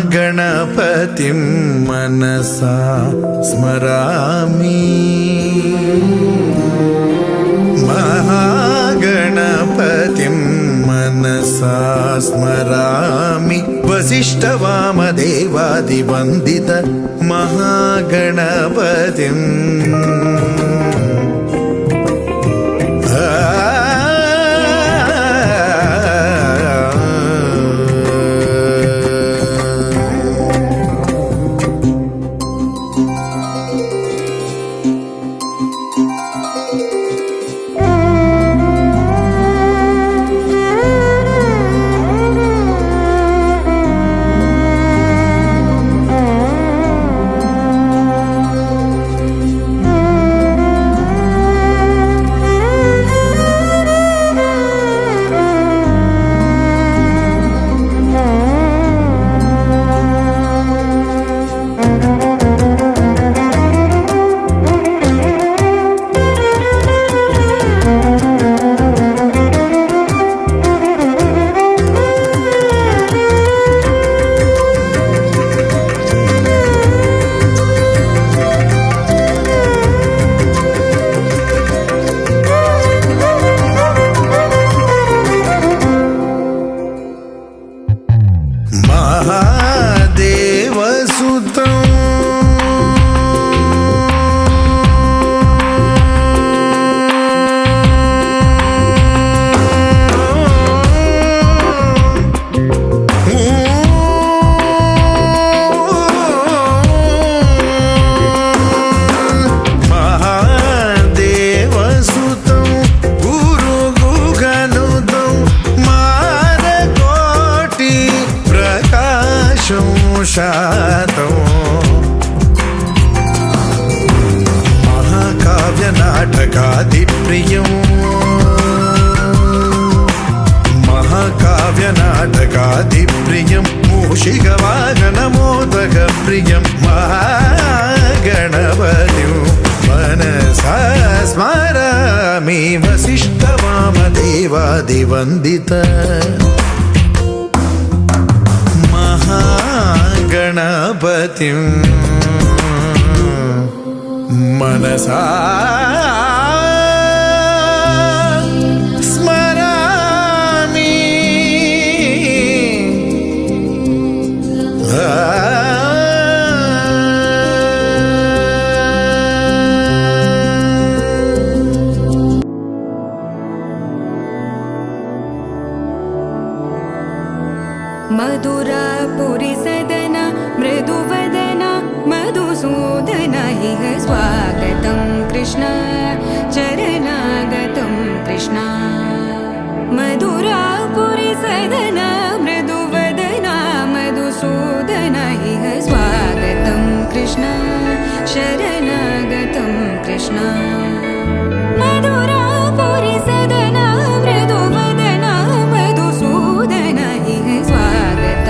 महागणपतिं मनसा स्मरामि। महागणपतिं मनसा स्मरामि। वसिष्ठवामदेवादिवन्दित महागणपतिम् महाकाव्यनाटकादिप्रियं महाकाव्यनाटकादिप्रियं मूषिकवाहनमोदकप्रियं महागणपतिं मनसा स्मरामि। वसिष्ठवामदेवादिवन्दित महागणपतिं मनसा स्मरामि। मधुरापुरी सदन मृदुवदन मधुसूदन इह स्वागतं कृष्ण चरणागतं कृष्ण। मधुरापुरी सदन मृदुवदन मधुसूदन इह स्वागतं कृष्ण शरणागतं कृष्ण। मधुरापुरी सदन मृदुवदन मधुसूदन इह स्वागतं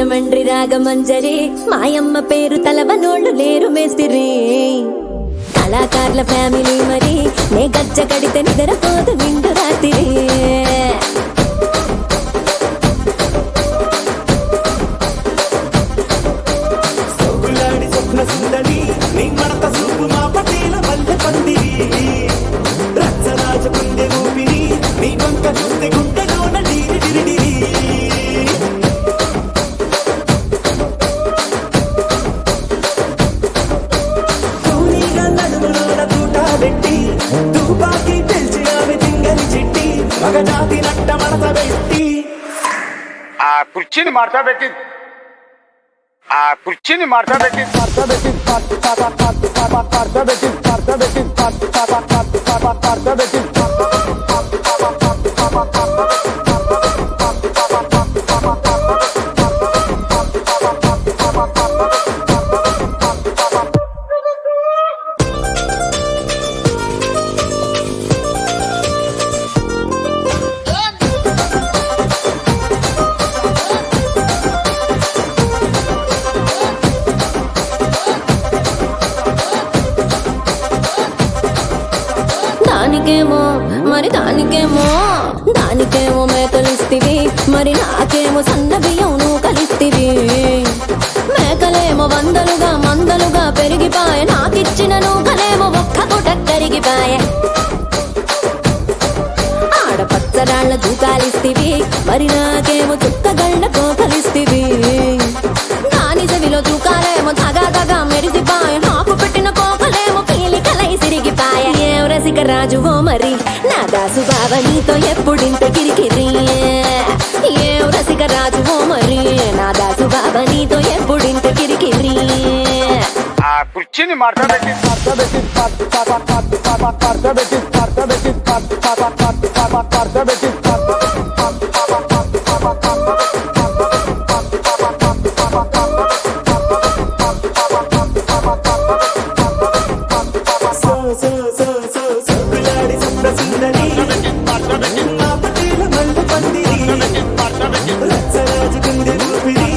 రాజమండ్రి రాగమంజరి మాయమ్మ పేరు తలవనోళ్ళు లేరు మేస్తిరి కళాకారుల ఫ్యామిలీ మరి నే గజ్జ కడితే నిద్రపోదు నిండు రాత్రి సోకులాడి స్వప్న సుందరి నీ మడత సూపు మా పటేల మల్లె పందిరి రచ్చరాజ కుందె ఊపిరి నీ వంక చూస్తే గుండెలోన డీరి డిరిడిరి తూనీగా నడుములోన తూట పెట్టి తుపాకి పెంచి ఆమె తింగని చిట్టి మగజాతి నట్ట మడత పెట్టి ఆ కుర్చీని మార్తా పెట్టి దానికేమో మరి దానికేమో మేకలిస్తివి మరి నాకేమో సన్న బియ్యం నువ్వు కలిస్తివి మేకలేమో వందలుగా మందలుగా పెరిగిపాయ నాకిచ్చిన నూకలేమో ఒక్క పూట కరిగిపాయ ఆడపచ్చరాళ్ళ దూకాలిస్తివి మరి నాకేమో చుక్కగళ్ళ కోకలిస్తివి దాని చెవిలో దూకాలేమో తగా తగా మెరిసిపాయ నాకు పెట్టిన కోకలేమో పీలికలై సిరిగిపాయ ఏం రసిక రాజువో మరి నా దాసు బావ నీతో ఎప్పుడింత కిరికిరి ఏం రసిక రాజువో మరి నా దాసు బావ నీతో ఎప్పుడింత కిరికిరి ఆ కుర్చీని మార్తా పెట్టి సోకులాడి స్వప్న సుందరి మా పటేల మల్లె పందిరి రచ్చరాజ కుందె ఊపిరి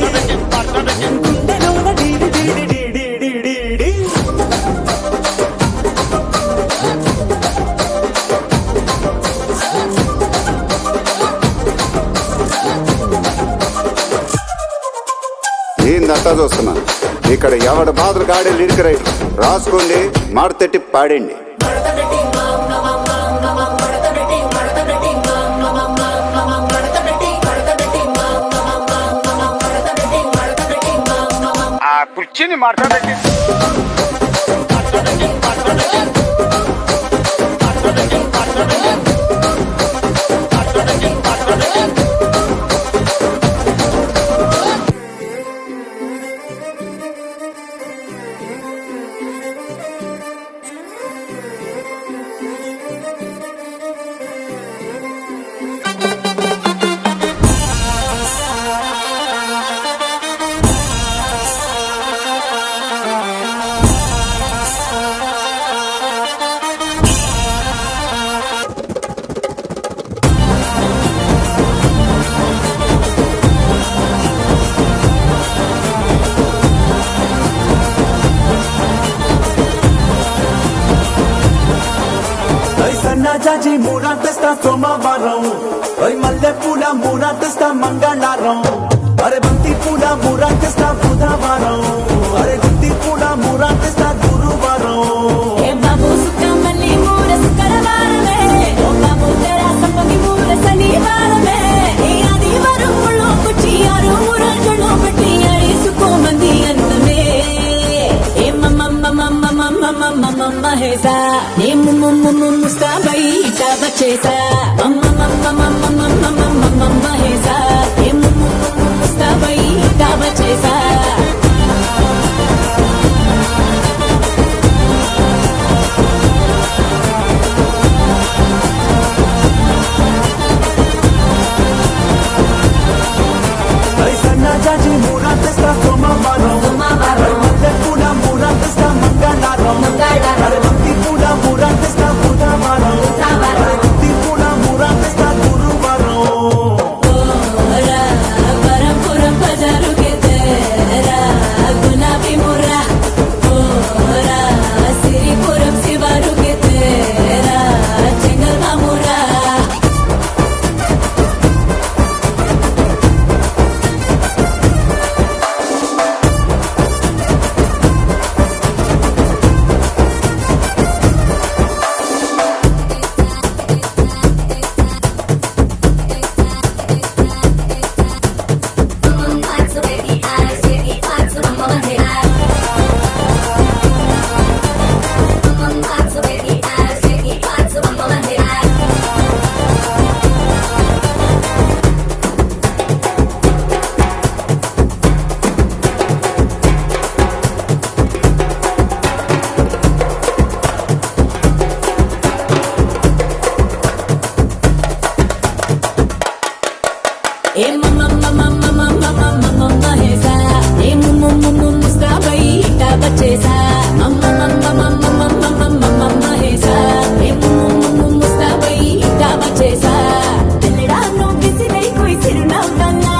గుండెలోన డీరి డీరి డీరి డీరి డీరి ఏందంతా చూస్తున్నా ఇక్కడ ఎవడ మాదిరి గాడే లిరిక్ రైటర్ రాసుకోండి మాడతెట్టి పాడండి ఆ కుర్చీని మార్తా పెట్టి సన్నా జాజి మూరా తెస్తా సోమవారం మల్లె పూల మూరా తెస్తా మంగళవారం అరే బంతి పూల మూరా తెస్తా బుధవారం అరే గుత్తి పూల మూరా తెస్తా గురువారం ఏ బాబు సుక్కమల్లి మూర శుక్రవారమే ఓ బాబు తెరా సంపంగి మూర శనివారమే ఈ ఆదివారం ముళ్ళు కుచ్చి ఆరు మూరాజులు పెట్టి ఆడేసుకో మంది అన్నమే ఏ మమ్మ హేసా ఏ ముస్తాబై ఇటా బచేసా మమ్మ హేసా ఏ ముస్తాబై ఇటా బచేసా సన్నా జాజి మూరా తెస్తా సోమవారం మల్లె పూల మూరా తెస్తా మంగళవారం అరే బంతి పూల మూరా తెస్తా బుధవారం అరే గుత్తి పూల మూరా ఏ మహేసా ఏ ముస్తాబై ఇట్టా వచ్చేసా మహేసా ఏ ముస్తాబై ఇట్టా వచ్చేసా తెల్లడా నువ్వు విసిరై కొయి సిరునవ్వల్లా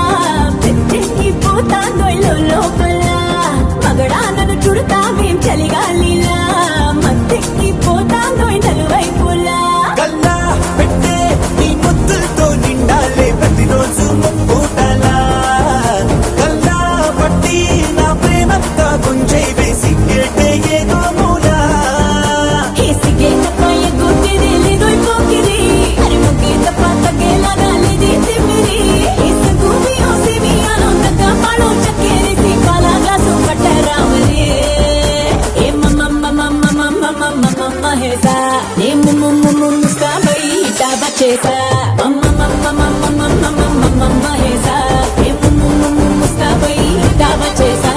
పెద్దెక్కి పోతాందో లోపల మగడా నన్ను చుడతావేం చలిగాలిలా మత్తెక్కి పోతాందో నలువైపులా గల్లా పెట్టే నీ ముద్దులతో నిండాలే ప్రతిరోజు పూటలా గల్లా పట్టి నా ప్రేమంతా గుంజై వేసి గేటే ఏదో మూలా ಹೇಸಿಗೆ ತಪ್ಪಾಯ ಗೊತ್ತಿದೆ ಲಿದೊಯ್ ಪೋಕಿರಿ ಅರೆ ಮುಗಿ ತಪ್ಪ ತಗೆಲ ಗಾಲಿದೆ ತಿಮ್ಮಿರಿ ಇಸ ಗೂಬಿ ಓಸಿ ಮಿಯಾನೋ ತಕ್ಕ ಪಾಳೋ ಚಕ್ಕೇರಿ ಸಿ ಪಾಲ ಗ್ಲಾಸು ಪಟ್ಟ ರಾಮರಿ ಏ ಹೇಸಾ ಏ ಮುಸ್ತಾಬೈ ಇಟಾ ಬಚ್ಚೇಸಾ ಹೇಸಾ ಏ ಮುಸ್ತಾಬೈ ಇಟಾ ಬಚ್ಚೇಸಾ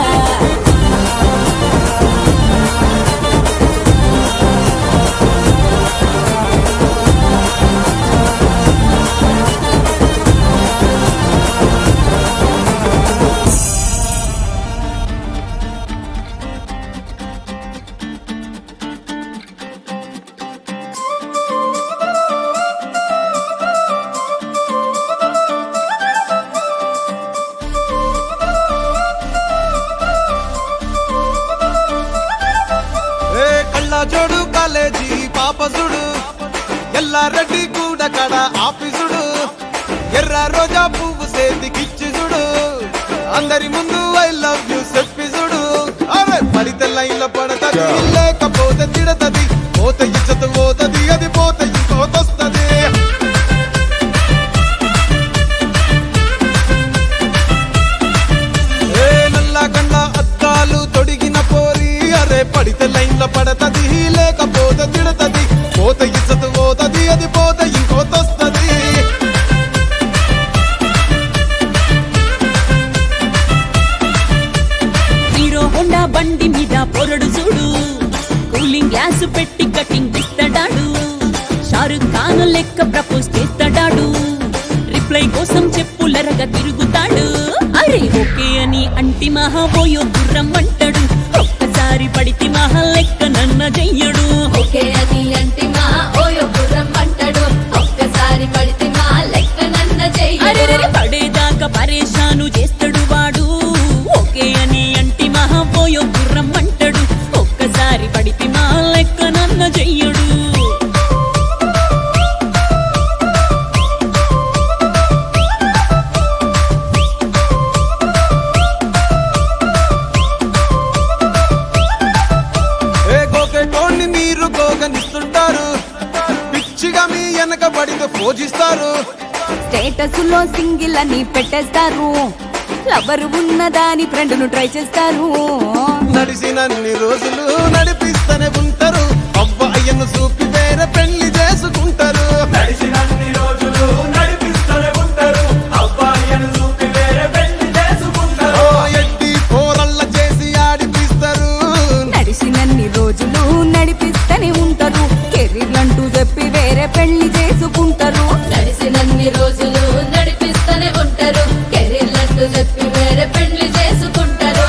ఏ కళ్ళ జోడు కాలేజీ పాపసుడు ఎల్లారెడ్డి కూడా కడ ఆఫీసుడు ఎర్ర రోజా పువ్వు సేతికిచ్చి చూడు అందరి ముందు ఐ లవ్ యూ చెప్పి చూడు అరే పడితే లైన్లో పడతది లేకపోతే తిడతది పోత ఇచ్చత పోతది అది పోతే ఇంకోతొస్తది ఏ నల్ల కళ్ళ అద్దాలు తొడిగిన పోరి అరే పడితే లైన్లో పడతది లేకపోతే తిడతది పోత ఇచ్చత పోతది అది పోతే ఇంకోతొస్తది హీరో హోండా బండి మీద పొరడు చూడు కూలింగ్ గ్లాస్ పెట్టి కటింగ్ ఇస్తాడాడు షారుఖ్ ఖాన్ లెక్క ప్రపోజ్ చేస్తాడాడు రిప్లై కోసం చెప్పులరగా తిరుగుతాడు అరే ఓకే అని అంటి మహా పోయో గుర్రం అంటాడు ఒక్కసారి పడితి మహా లెక్క నన్న చెయ్యడు ఓకే అని అంటి మహా ఓయో గుర్రం అంటాడు ఒక్కసారి పడితి మహా లెక్క నన్న చెయ్యడు పడేదాకా పరేషాను చేస్తాడు వాడు ఓకే అని అంటి మహా పోయో గుర్రం అంటాడు ఒక్కసారి పడితి మహా లెక్క నన్న చెయ్యడు ఏ గోకెటోన్ని మీరు గోగనిస్తుంటారు పిచ్చిగా మీ వెనక పడితే పూజిస్తారు స్టేటస్ లో సింగిల్ అని పెట్టేస్తారు లవర్ ఉన్నదాని ఫ్రెండ్ ను ట్రై చేస్తారు నడిసినన్ని రోజులు నడిపిస్తూనే ఉంటారు అవ్వ అయ్యను చూపి వేరే పెళ్లి చేసుకుంటారు నడిచినన్ని రోజులు నడిపిస్తూనే ఉంటారు అబ్బాయిని చూపి వేరే పెళ్లి చేసుకుంటారు ఓ ఎడ్డి పోరల్ల చేసి ఆడిపిస్తారు నడిచినన్ని రోజులు నడిపిస్తూనే ఉంటారు కెరీర్లంటూ చెప్పి వేరే పెళ్లి చేసుకుంటారు నడిసినన్ని రోజులు నడిపిస్తూనే ఉంటారు కెరీర్లంటూ చెప్పి వేరే పెళ్లి చేసుకుంటారు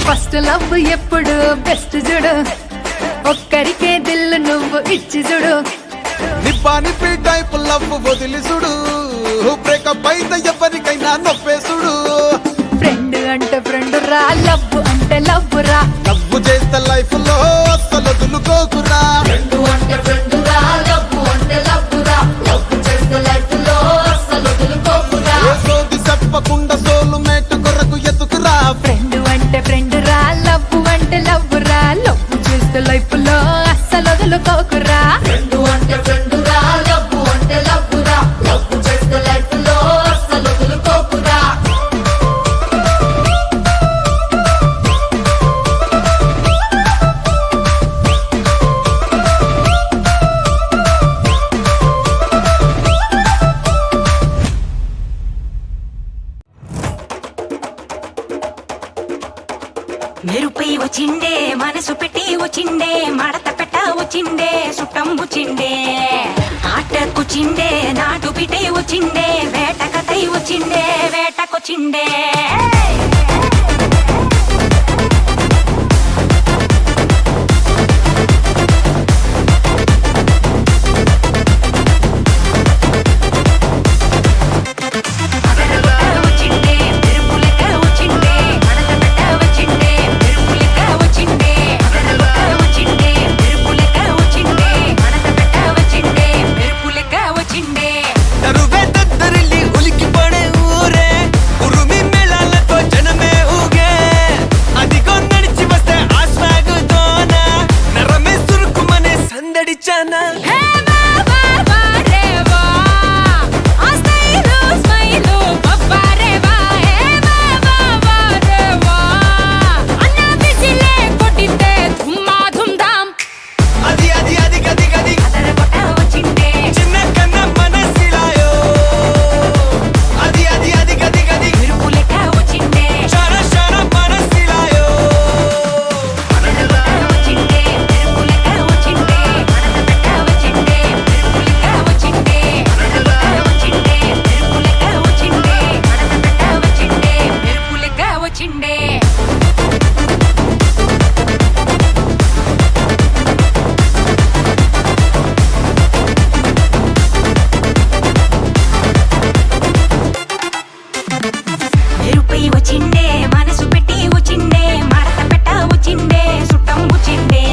ఫస్ట్ లవ్ ఎప్పుడు బెస్ట్ చూడు ఒక్కరికే దిల్లు నువ్వు ఇచ్చి చూడు నిబ్బా నిప్పి టైప్ లవ్ వదిలిసుడు బ్రేకప్ అయితే ఎవరికైనా నొప్పేసుడు ఫ్రెండ్ అంటే ఫ్రెండ్ రా లవ్ అంటే లవ్ రా లవ్ చేస్తే లైఫ్ లో అస్సలు వదులుకోకురా ఫ్రెండ్ అంటే ఫ్రెండ్ రా లవ్ అంటే లవ్ రా లవ్ చేస్తే లైఫ్ లో అస్సలు వదులుకోకురా ఏ సోది చెప్పకుండా సోలు మేట్ కొరకు ఎతుకురా ఫ్రెండ్ అంటే ఫ్రెండ్ రా లవ్ అంటే లవ్ రా లవ్ చేస్తే లైఫ్ లో అస్సలు వదులుకోకురా. ఫ్రెండు అంటే ఫ్రెండురా, లవ్వు అంటే లవ్వురా, లవ్వు చేస్తే లైఫ్ లో అస్సలు వదులుకోకురా. మెరుపై వచ్చిండే మనసు పెట్టి వచ్చిండే మడత పెట్ట వచ్చిండే సుట్టం వచ్చిండే ఆట కూర్చిండే నాటు పిటే వచ్చిండే వేట కథై వచ్చిండే వేటకొచ్చిండే. తరువే దద్దరిల్లి ఉలికి పడే ఊరే ఉరుమి మేళాలతో జనమే ఊగే. అదిగో నడిచి వస్తే ఆ స్వాగుతోన నరమే సురుకుమనే సందడిచానా. అది అది అది గది గది చిన్న కన్న మనసిలాయో. అది అది అది గది గది షర షర మనసిలాయో. వచ్చిండే మెరుపై వచ్చిండే మనసు పెట్టి వచ్చిండే మడత పెట్ట వచ్చిండే సుట్టం వచ్చిండే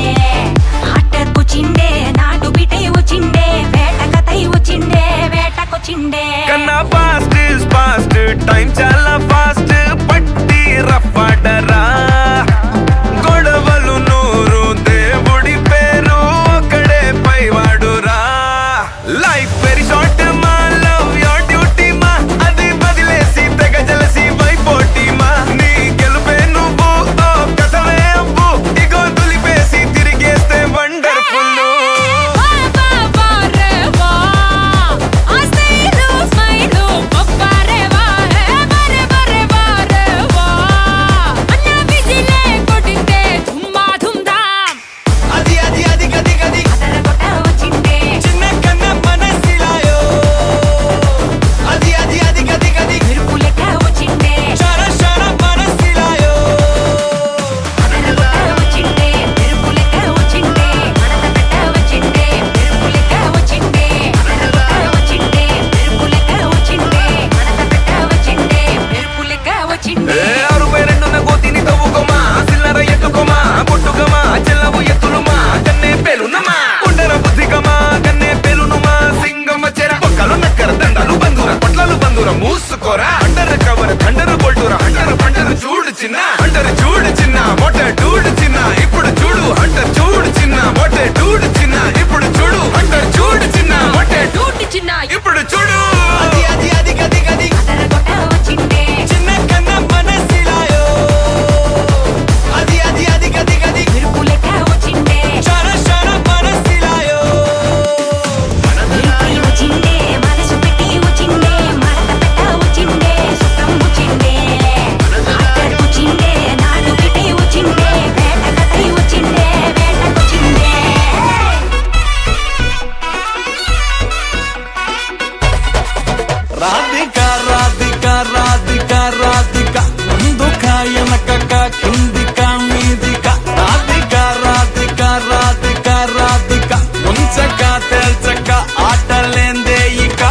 ఆట కూర్చిండే నాటు బిటే వచ్చిండే వేట కథై వచ్చిండే వేటకొచ్చిండే. కన్నా ఫాస్ట్ ఇస్ ఫాస్ట్ టైం చాలా ఫాస్ట్ పట్టి రఫాడరా. గొడవలు నూరు దేవుడి పేరు ఒక్కడే పైవాడురా. లైఫ్ వెరీ షార్ట్ మా లవ్ యోర్ డ్యూటీ మా అది వదిలేసి తెగ జలసి వైపోటీ మా. నీ గెలుపే నువ్వు ఓ కథవే అవ్వు ఇగో దులిపేసి తిరిగేస్తే వండర్ఫుల్. అది అది అది గది గది చిన్న కన్న మనసిలాయో. అది అది అది గది గది షర షర మనసిలాయో. ఏ అరుపై రెండున్న గోతిని తవ్వుకోమా సిల్లర ఎత్తుకోమా పొట్టుకమా చెల్లవు ఎత్తులుమా కన్నే పేలునమా ఉండర బుద్ధికమా కన్నే పేలునుమా. సింగమ్మ చెర పొక్కలు నక్కర దండలు బంధుర పొట్లలు బంధుర మూసుకోరా. అండర్ కవర్ థండరు బొల్టురా అండరు పంటరు చూడు చిన్న అంటరు చూడు చిన్న మొట్ట డూడు చిన్న ఇప్పుడు చూడు అంటర్ చూడు చిన్న మొట్ట డూడు చిన్న ఇప్పుడు చూడు అంటర్ చూడు చిన్న మొట్ట డూడు చిన్న ఇప్పుడు చూడు. అది అది అది గది గది చిన్న కన్న మనసిలాయో. అది అది అది గది గది షర షర మనసిలాయో. వచ్చిండే మనసు పెట్టి వచ్చిండే మడత పెట్ట వచ్చిండే సుఖం వచ్చిండే ఆట కూర్చిండే నాటు పిటే వచ్చిండే వేట కథై వచ్చిండే వేటకొచ్చిండే. రాధిక రాధిక రాధిక రాధిక ముందుక వెనకక కిందిక మీదిక. రాధిక రాధిక రాధిక రాధిక ముంచక తేల్చక ఆటలేందే ఇక.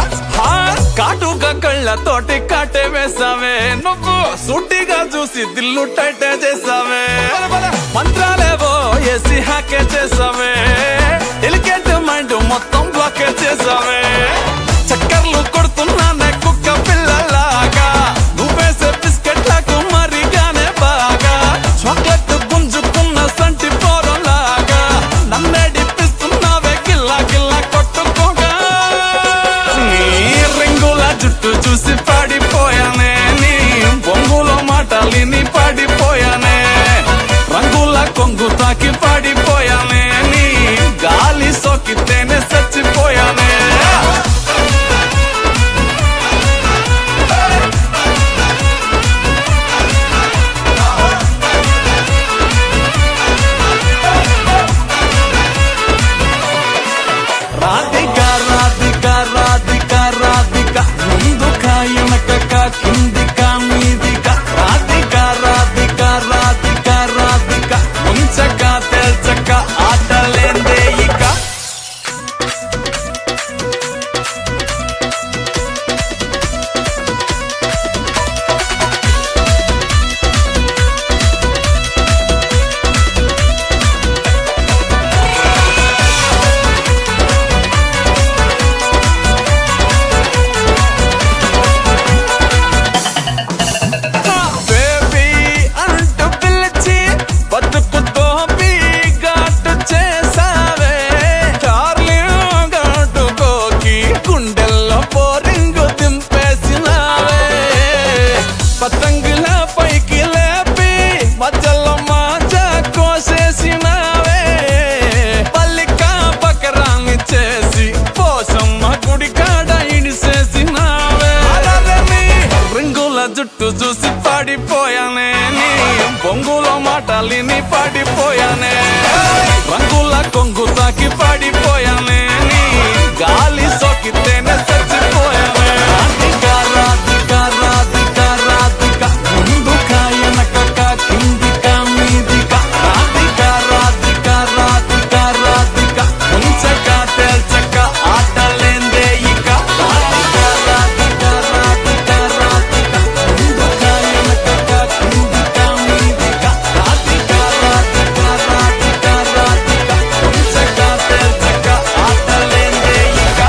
కాటుక కళ్ళతోటి కాటే వేసావే నువ్వు సూటిగా చూసి దిల్లు టైటే చేసావే. మంత్రాలేవో ఏసి హ్యాకే చేసావే. ఎలికెంట్ మైండ్ మొత్తం బ్లాకే చేసావే. చక్కర్లు కొడుతున్నానే కుక్క పిల్లలాగా నువ్వేసే బిస్కెట్లకు మరిగానే బాగా చాక్లెట్ గుంజుకున్న సంటి పోరలాగా నన్నేడి తాకి పడిపోయానే నీ గాలి సోకితేనే చచ్చిపోయానే రాధిక రాధిక రాధిక రాధిక ముందుక వెనకక కిందిక మీదిక రాధిక రాధిక రాధిక రాధిక ఉంచక తేల్చక ఆటలేందే ఇక రాధిక రాధిక రాధిక రాధిక ముందుక వెనకక కిందిక మీదిక రాధిక రాధిక రాధిక రాధిక ఉంచక తేల్చక ఆటలేందే ఇక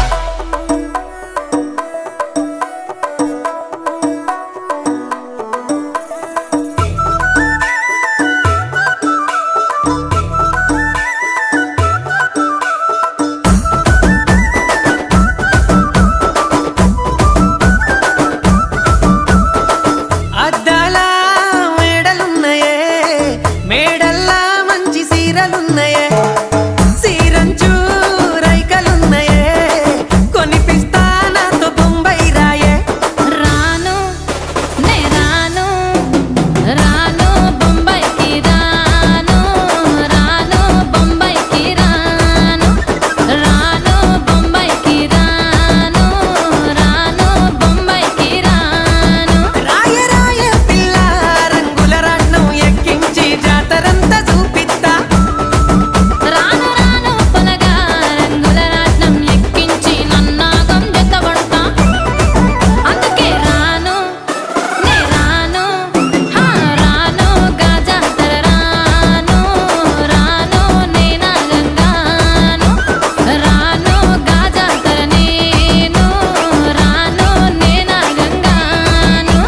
అద్దాల మేడలున్నాయే మేడల్లా మంచి సీరలున్నాయే సీరంచు రైకలున్నాయే కొనిపిస్తా నాతో బొంబై రాయే రాను నే రాను రాను బొంబాయికి రాను రాను బొంబాయికి రాను రాను బొంబాయికి రాను రాను బొంబాయికి రాను రాయ రాయ పిల్ల రంగుల రాట్నం ఎక్కించి జాతరంతా చూపిస్తా రాను రాను పొలగా రంగుల రాట్నం ఎక్కించి నన్నాగం జతబడతా అందుకే రాను నే రాను హా రాను గాజాతర రాను రాను నే నాగంగాను రాను గాజాతర నేను రాను నే నాగంగాను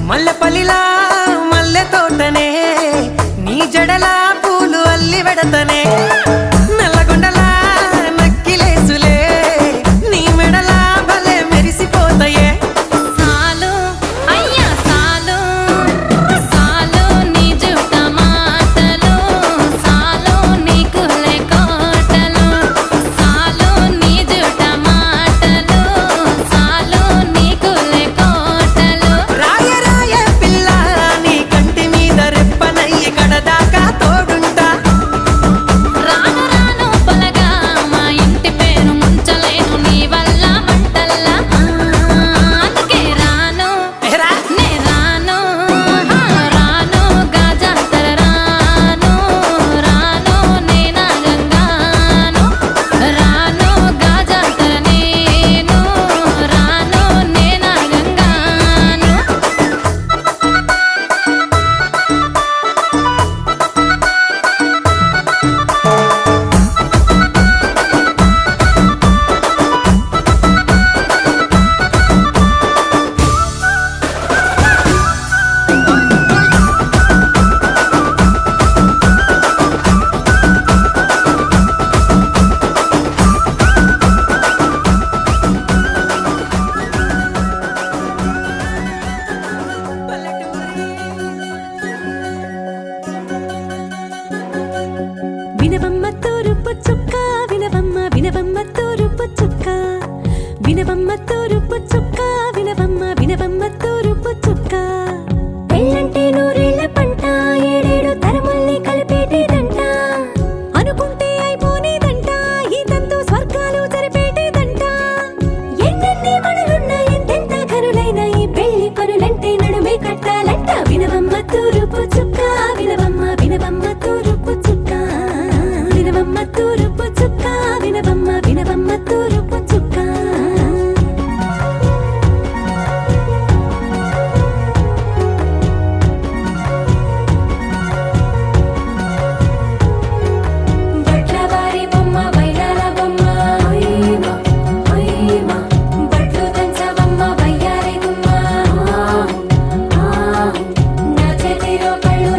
మల్లెపల్లిలా మల్లె తోటనే నీ జడలా పూలు అల్లి వెడతనే నల్లగొండలా నక్కిలేసులే నీ మెడలా భలే మెరిసిపోతాయే సాలు అయ్యా సాలు సాలు నీ జుట్ట మాటలు సాలు నీకు కోటలు సాలు నీ జుట్ట మాటలు సాలు నీకు కోటలు రాయ రాయ పిల్ల నీ కంటి మీద రెప్పనయ్యి కడదాకా తోడుంటా రాను రాను పొలగా మా ఇంటి పేరు ముంచలేను నీ వల్ల మంటల్లా అందుకే రాను ఏరా నే రాను హా రాను గాజాతర రాను రాను నే నాగంగాను రాను గాజాతర నేను రాను నే నాగంగాను వినవమ్మ తూరుపు చుక్క వినవమ్మ వినవమ్మ తూరుపు చుక్క వినవమ్మ తూరుపు చుక్క వినవమ్మ వినవమ్మ తూరుపు చుక్క పెళ్ళంటే నూరేళ్ల పంట ఏడేడు తరముల్ని కలిపేటేదంట అనుకుంటే అయిపోనేదంట ఈ తంతు స్వర్గాలు జరిపేటేదంట ఎన్నెన్ని మనులున్న ఎంతెంత కరులైన ఈ పెళ్లి పనులంటే నడుమే కట్టాలంట వినవమ్మ తూరుపు చుక్క వినవమ్మ వినవమ్మ తూరుపు చుక్క వినవమ్మ తూరుపు చుక్క వినవమ్మ వినవమ్మ తూరుపు చుక్క కళ్ళు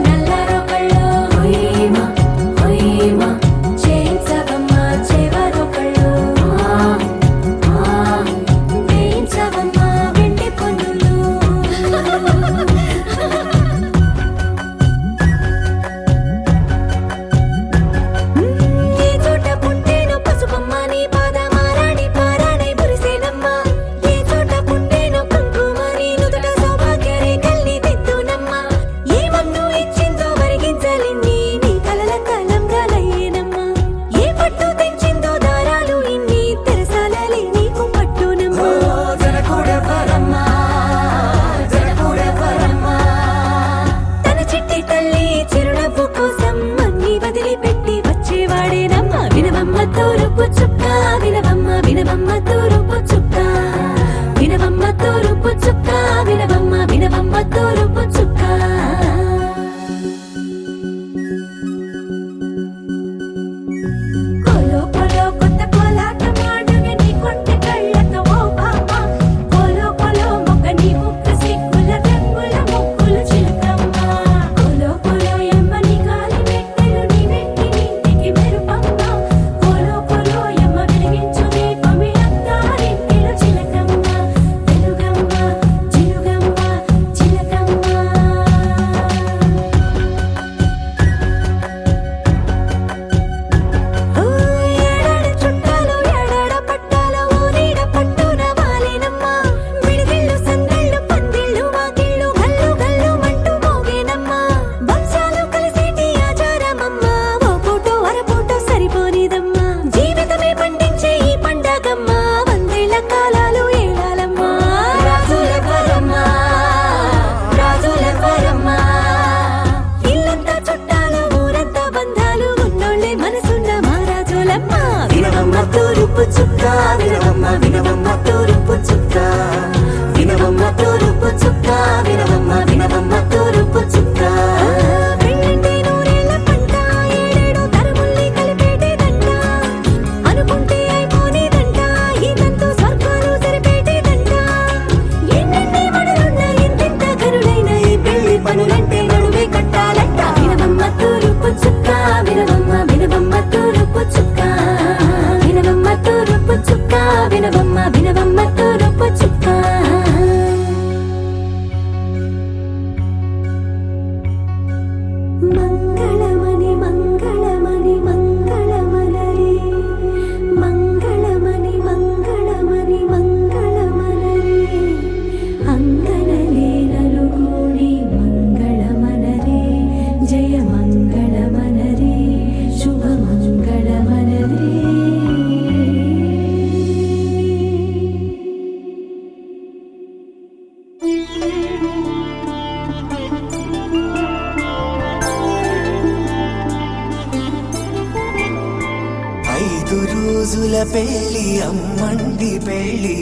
రోజుల పెళ్ళి అమ్మండి పెళ్ళి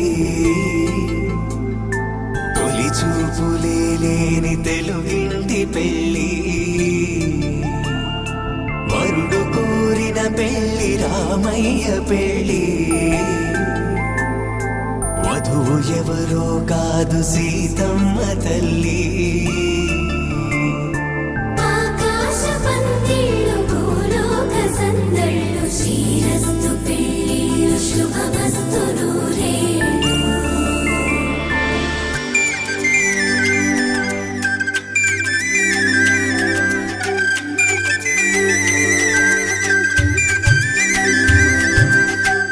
తొలి చూపులే లేని తెలుగింటి పెళ్ళి వరుడు కోరిన పెళ్ళి రామయ్య పెళ్ళి వధువు ఎవరో కాదు సీతమ్మ తల్లి ఆకాశ పందిళ్ళు భూలోక సందళ్ళు శ్రీరస్తు పెళ్ళిళ్ళు శుభమస్తు నూరేళ్ళు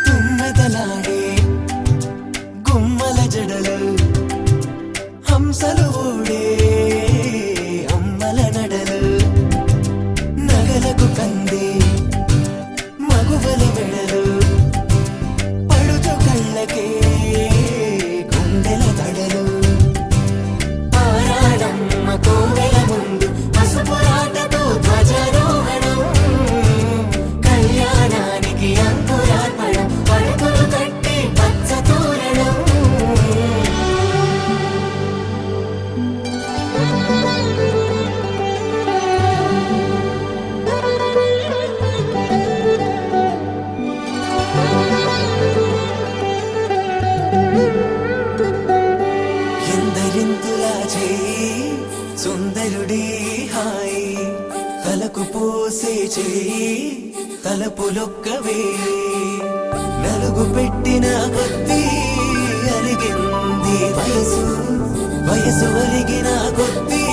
తుమ్మెదలాడే గుమ్మల జడలు హంసలు ఊడే అమ్మల నడలు నగలకు కంది మగువల మెడలు పడుచు కళ్ళకే గుండెల తడలు ఆరాడమ్మ కోవెల ముందు పసుపురాటతో ధ్వజారోహణం కళ్యాణానికి అంకురార్పణం పడుకులు కట్టి పచ్చ తోరణం ఎందరింతులా చేయి సుందరుడి హాయి తలకు పోసే చేయి తలపులొక్కవే నలుగు పెట్టిన కొద్దీ అలిగింది వయసు వయసు ఒలిగిన కొద్దీ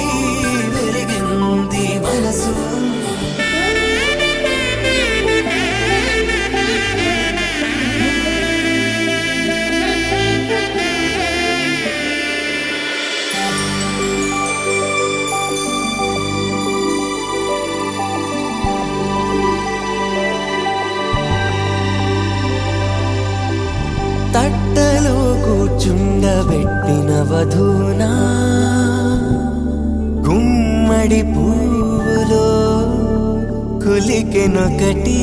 వెలిగింది మనసు తట్టలో కూర్చుండబెట్టిన వధూనా గుమ్మడి పువ్వులో కులికెనొకటి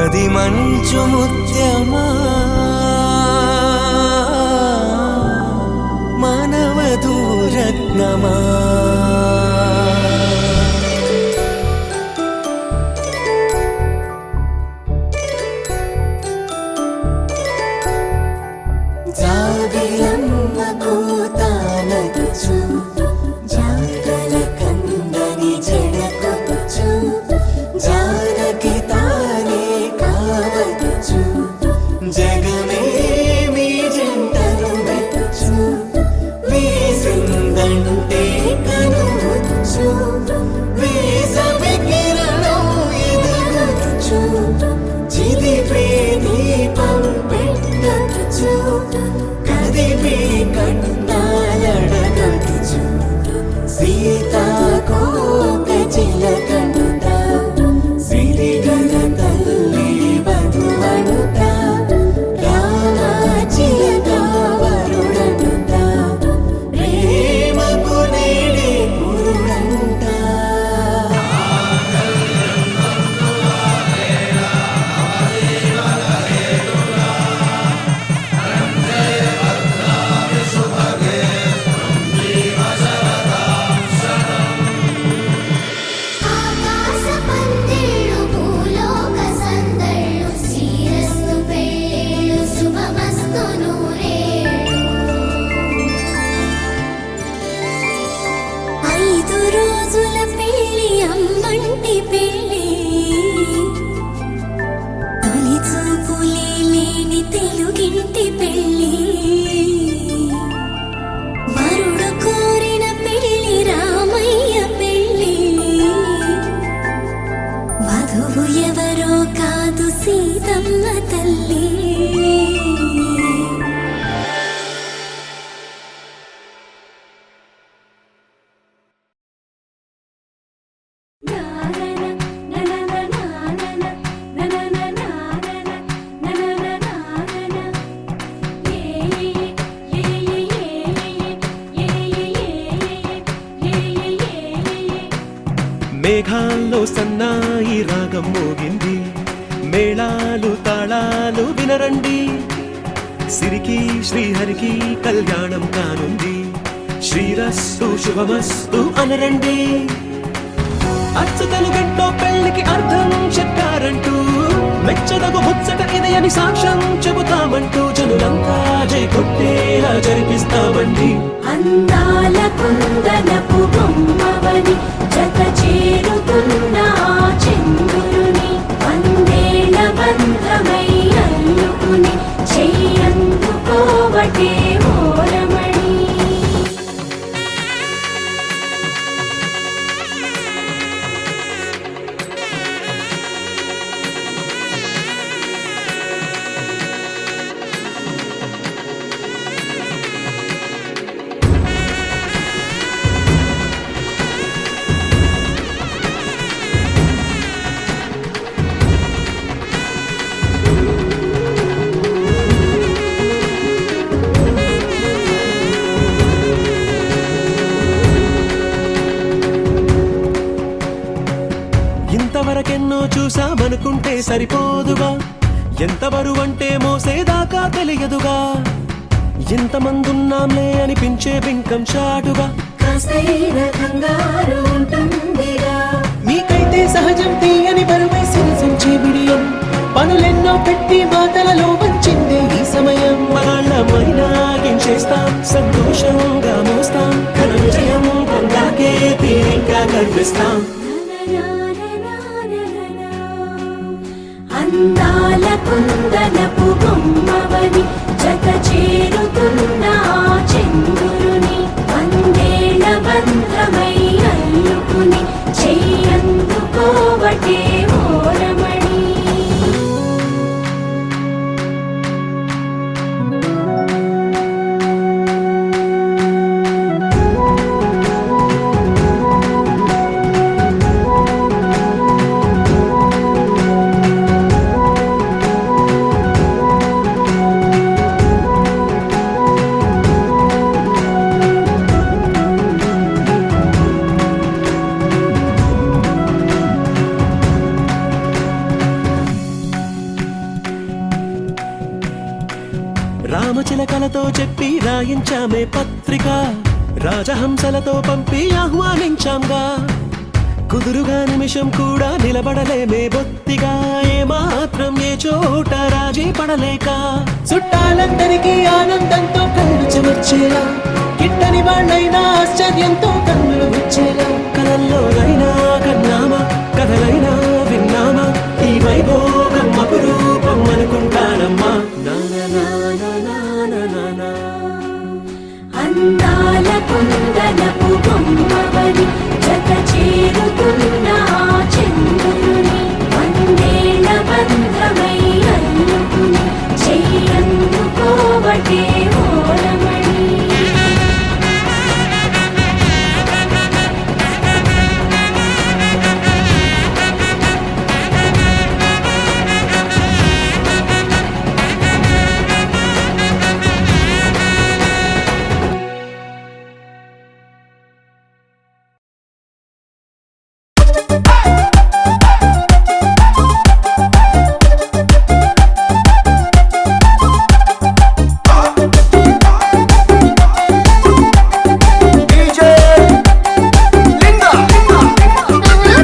అది మంచు ముత్యమా మానవధూరత్నమా జాబిలమ్మ కూతానదుచు జాగల కందని జడకొచ్చు జానకి తానే కావదుచు జగమే మీ జంటను వెతుచు వీసిందంటే కనువచ్చు వీసవి కిరణం ఎదుగుచు చిదిపే దీపం పెట్టచ్చు కదిపే కండాలడగచ్చు సీతాకోక చిలకనుట సిరిగల తల్లి వధువనుట రామాచిలక వరుడనుట ప్రేమకు నేడే పురుడంట ఆకాశ పందిళ్ళు భూలోక సందళ్ళు శ్రీరస్తు పెళ్ళిళ్ళు శుభమస్తు నూరేళ్ళు 5 రోజుల పెళ్ళి అమ్మంటి పెళ్ళి తొలి చూపులే లేని తెలుగింటి పెళ్ళి వరుడు కోరిన పెళ్ళి రామయ్య పెళ్ళి వధువు ఎవరో కాదు సీతమ్మ తల్లి మేఘాల్లో సన్నాయి రాగం మోగింది మేళాలు తాళాలు వినరండి, సిరికి శ్రీహరికి కళ్యాణం కానుంది, శ్రీరస్తు శుభమస్తు అనరండి. అచ్చతలు గంటో పెళ్లికి అర్థం చెప్పారంటూ, మెచ్చదగు ముచ్చట ఇది అని సాక్ష్యం చెబుతామంటూ, జనులంతా జై కొట్టేలా జరిపిస్తామండి. అందాల కుందనపు బొమ్మవని జత చేరుతున్న చంద్రుని, వందేల బంధమై అల్లుకుని చెయ్యందుకోవటే ఓరమణి. ఇంతవరకెన్నో చూసామనుకుంటే సరిపోదుగా, ఎంత బరువంటే మోసేదాకా తెలియదుగా, ఇంతమందున్నాంలే అనిపించే బింకం చాటుగా, కాస్తైన కంగారు ఉంటుందిగా. మీకైతే సహజం తీయని బరువే సిరిసంచే బిడియం, పనులెన్నో పెట్టి మాటలలో వచ్చిందే ఈ సమయం. మగాళ్ళమైనా గించేస్తాం, సంతోషంగా మోస్తాం, ఘన విజయం పొందాకే తీరిగ్గా కనిపిస్తాం. అందాల కుందనపు బొమ్మవని జత చేరుతున్న చంద్రుని, వందేల బంధమై అల్లుకుని చెయ్యందుకోవటే ఓరమణి. రామచిలకలతో చెప్పి రాయించామే పత్రిక, రాజహంసలతో పంపి ఆహ్వానించాంగా, కుదురుగా నిమిషం కూడా నిలబడలేమే బొత్తిగా, ఏమాత్రం ఏ చోట రాజీ పడలేక, చుట్టాలందరికీ ఆనందంతో కళ్ళు చెమర్చేలా, గిట్టని వాళ్ళైనా ఆశ్చర్యంతో కన్నులు వచ్చేలా, కలల్లోనైనా కన్నామా, కథలైనా విన్నామా, ఈ వైభోగం అపురూపం అనుకుంటానమ్మా. అందాల కుందనపు బొమ్మవని జత చేరుతున్న చంద్రుని, వందేల బంధమై అల్లుకుని చెయ్యందుకోవటే ఓరమణి.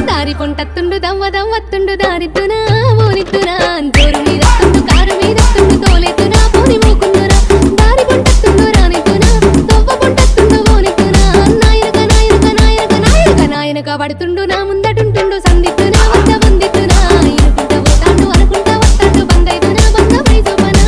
దారి పొంటత్తుండు దవ్వ దవ్వత్తుండు దారిద్దునా ఓనిద్దునా, జోరు మీదత్తుండు కారు మీదత్తుండు తోలెత్తునా పోని మూకుందునా, దారి పొంటత్తుండు రానిద్దునా దవ్వ పొంటత్తుండు ఓనిద్దునా, నాయనక నాయనక నాయనక నాయనక నాయనక పడుతుండు నా ముందటుంటుండు సందిద్దునా వద్ద వందిద్దునా, ఇనుకుంట పోతాండు అనుకుంటా వస్తాడు బందైదునా బంధమై చూపనా.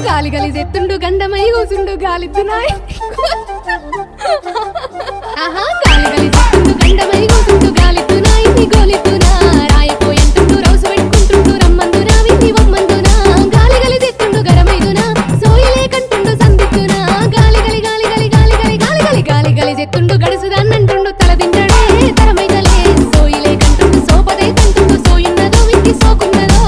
గాలి గలి చెత్తుండు గండమై కూసుండు గాలిద్దునాయ్, గాలి గలి చెత్తుండు గండమై కూసుండు గాలిద్దునాయ్, గోలిద్దునా రాయపోయంటుండు రౌసు పెట్టుకుంటుండు రమ్మందునా విని వమ్మందునా, గాలి గలి చెత్తుండు గరమైదునా సోయలే కంటుండు సందిద్దునా, గాలి గలి గాలి గలి గాలి గలి గాలి గలి గాలి గలి చెత్తుండు గడుసుదాన్నంటుండు తల దింటడే తరమైదలే, సోయిలే కంటుండు సోపదే కంటుండు సోయున్నదో వింటి సోకున్నదో.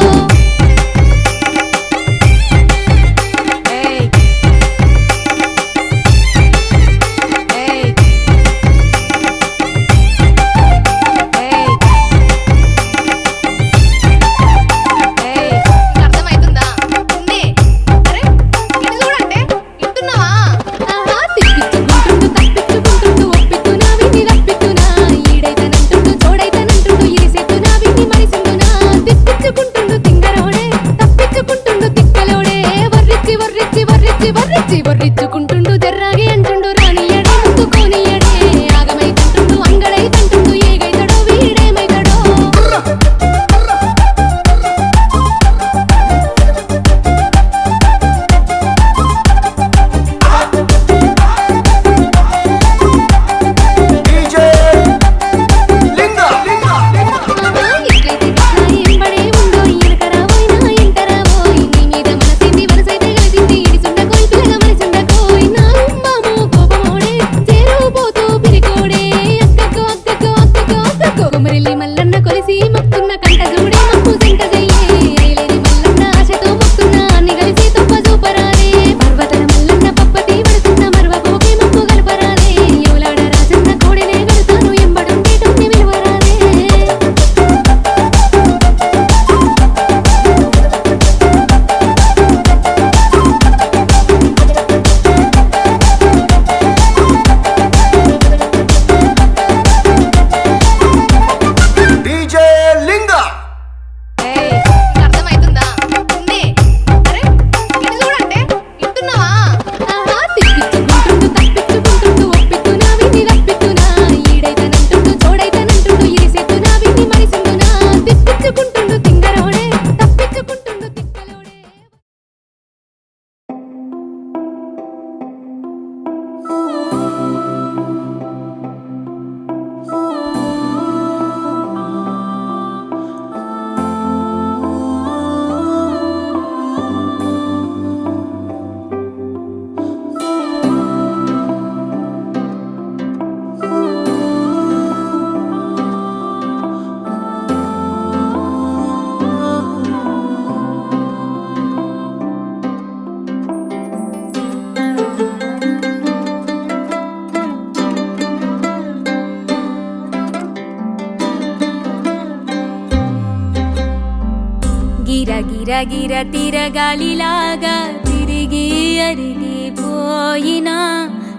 గిర తిరగాలిలాగా తిరిగి అరిగిపోయినా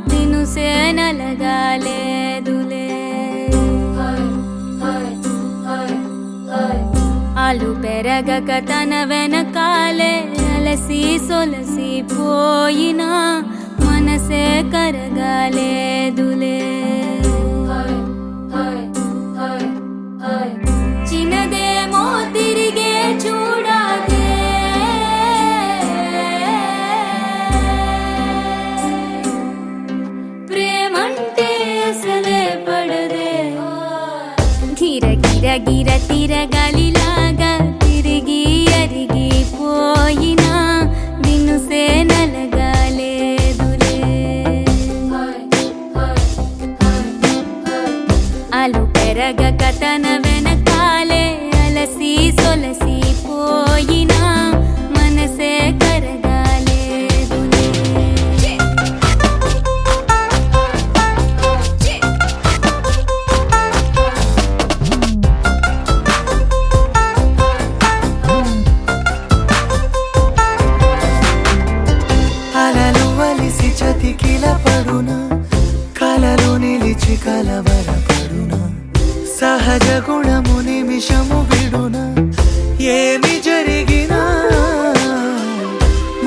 దినుసే నలగాలేదులే ఆలు పెరగక తన వెనకాలే అలసి సొలసి పోయినా మనసే కరగాలేదులే చిన్నదేమో తిరిగే చూడాదే ప్రేమంటే అసలే పడదే గిర తిరగాలిలాగా తిరిగి అరిగిపోయినా దినుసే నలగాలేదులే ఆలు పెరగక తన వెనకాలే అలసి సొలసి పోయినా మనసే కరగాలేదులే అలలు వలిసి చతికిల పడునా కలలు నిలిచి కలవరపడునా సహజ గుణము నిమిషము విడునా ఏమి జరిగినా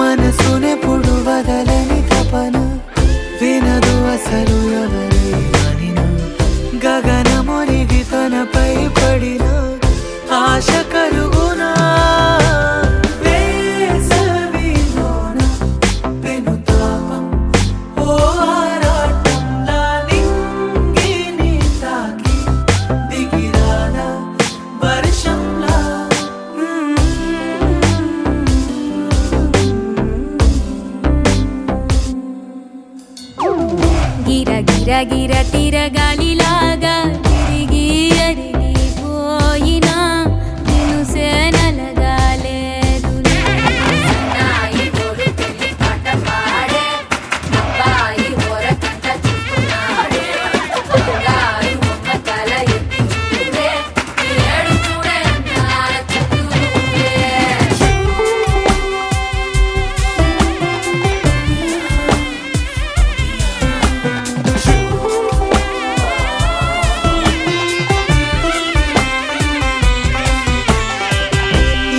మనసునెప్పుడు వదలని తపన వినదు అసలు ఎవరి అనినా గగనమునిగి తనపై పడిన ఆశ కలుగునా వేసవిలోన పెనుతాపం ఓ ఆరాటంలా నింగిని తాకి దిగిరానా వర్షంలా గిర తిరగాలిలాగా తిరిగి అరిగిపోయినా దినుసే నలగాలేదులే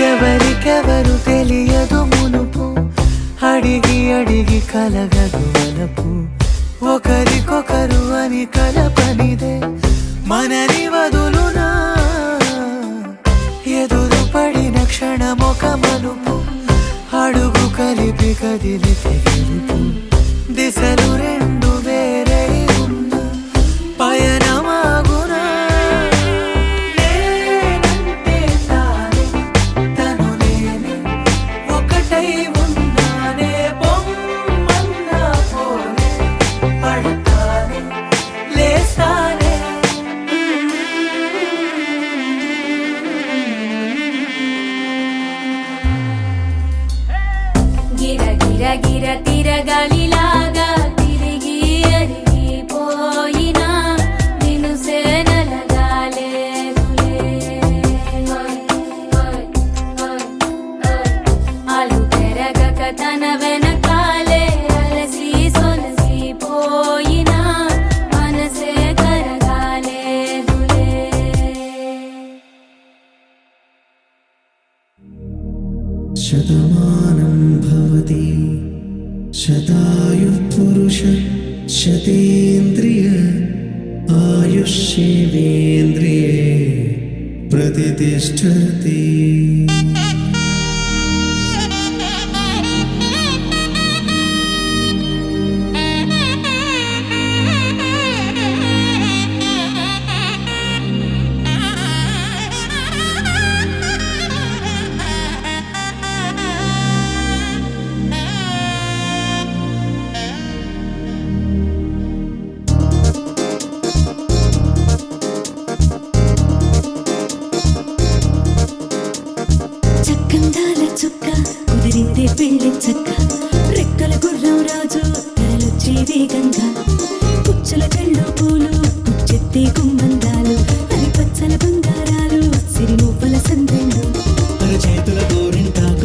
ఎవరికెవరు తెలియదు మునుపు అడిగి అడిగి కలగదు వలపు ఒకరికొకరు అని కలపనిదే మనని వదులునా ఎదురు పడిన క్షణమొక మలుపు అడుగు కలిపి కదిలితే గెలుపు దిశలు రెండు వేరే ఉన్న పయనమాగునా నేనంటే తానే తను నేనే ఒకటై ఉన్నానే బొమ్మన్నా పోనే పడతానే లేస్తానే గిర తిరగాలిలాగా తిరిగి అరిగిపోయినా దినుసే నలగాలేదులే ఆలు పెరగక తన వెనకాలే అలసి సొలసి పోయినా మనసే కరగాలేదులే శతమానం భవతి శతాయుః పురుష శతేంద్రియ ఆయుష్యేవేంద్రియే ప్రతిష్టతి చక్కందాల చుక్క కుదిరిందే పెళ్లి చక్క రెక్కల గుర్రం రాజు తరలొచ్చే వేగంగా పుచ్చల చెళ్ళు పూలు కుచ్చెత్తే గుమ్మందాలు అది పచ్చల బంగారాలు సిరి మువ్వల సందెళ్ళు చేతుల గోరింటాకు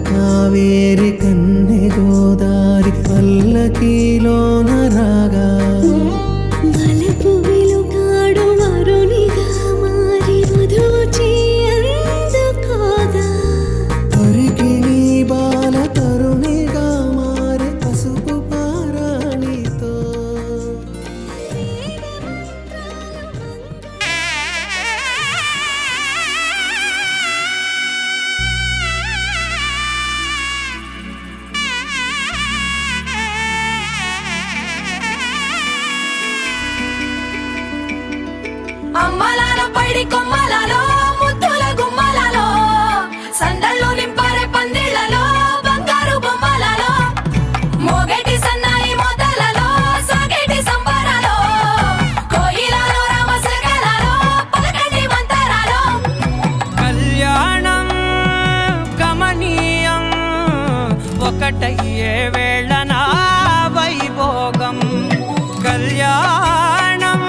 కావేరి కన్నె గోదారి పల్లకీలోన రాగా వలపు వెలుగాడు వరునిగా మారి మధుచి అందుకోదా పరికిణి బాల తరుణిగా మారి పసుపు పారాణితో అమ్మలాల పైడి కొమ్మలలో ముద్దుల గుమ్మలలో సందళ్ళు నింపారే పందిళ్లలో బంగారు బొమ్మలలో మోగేటి సన్నాయి మొదలలో సాగేటి సంబరాలో కోయిలలో రామశకలలో పలకటి మంతరాలో కళ్యాణం గమనీయం ఒకటయ్యే వేళ నా వైభోగం కళ్యాణం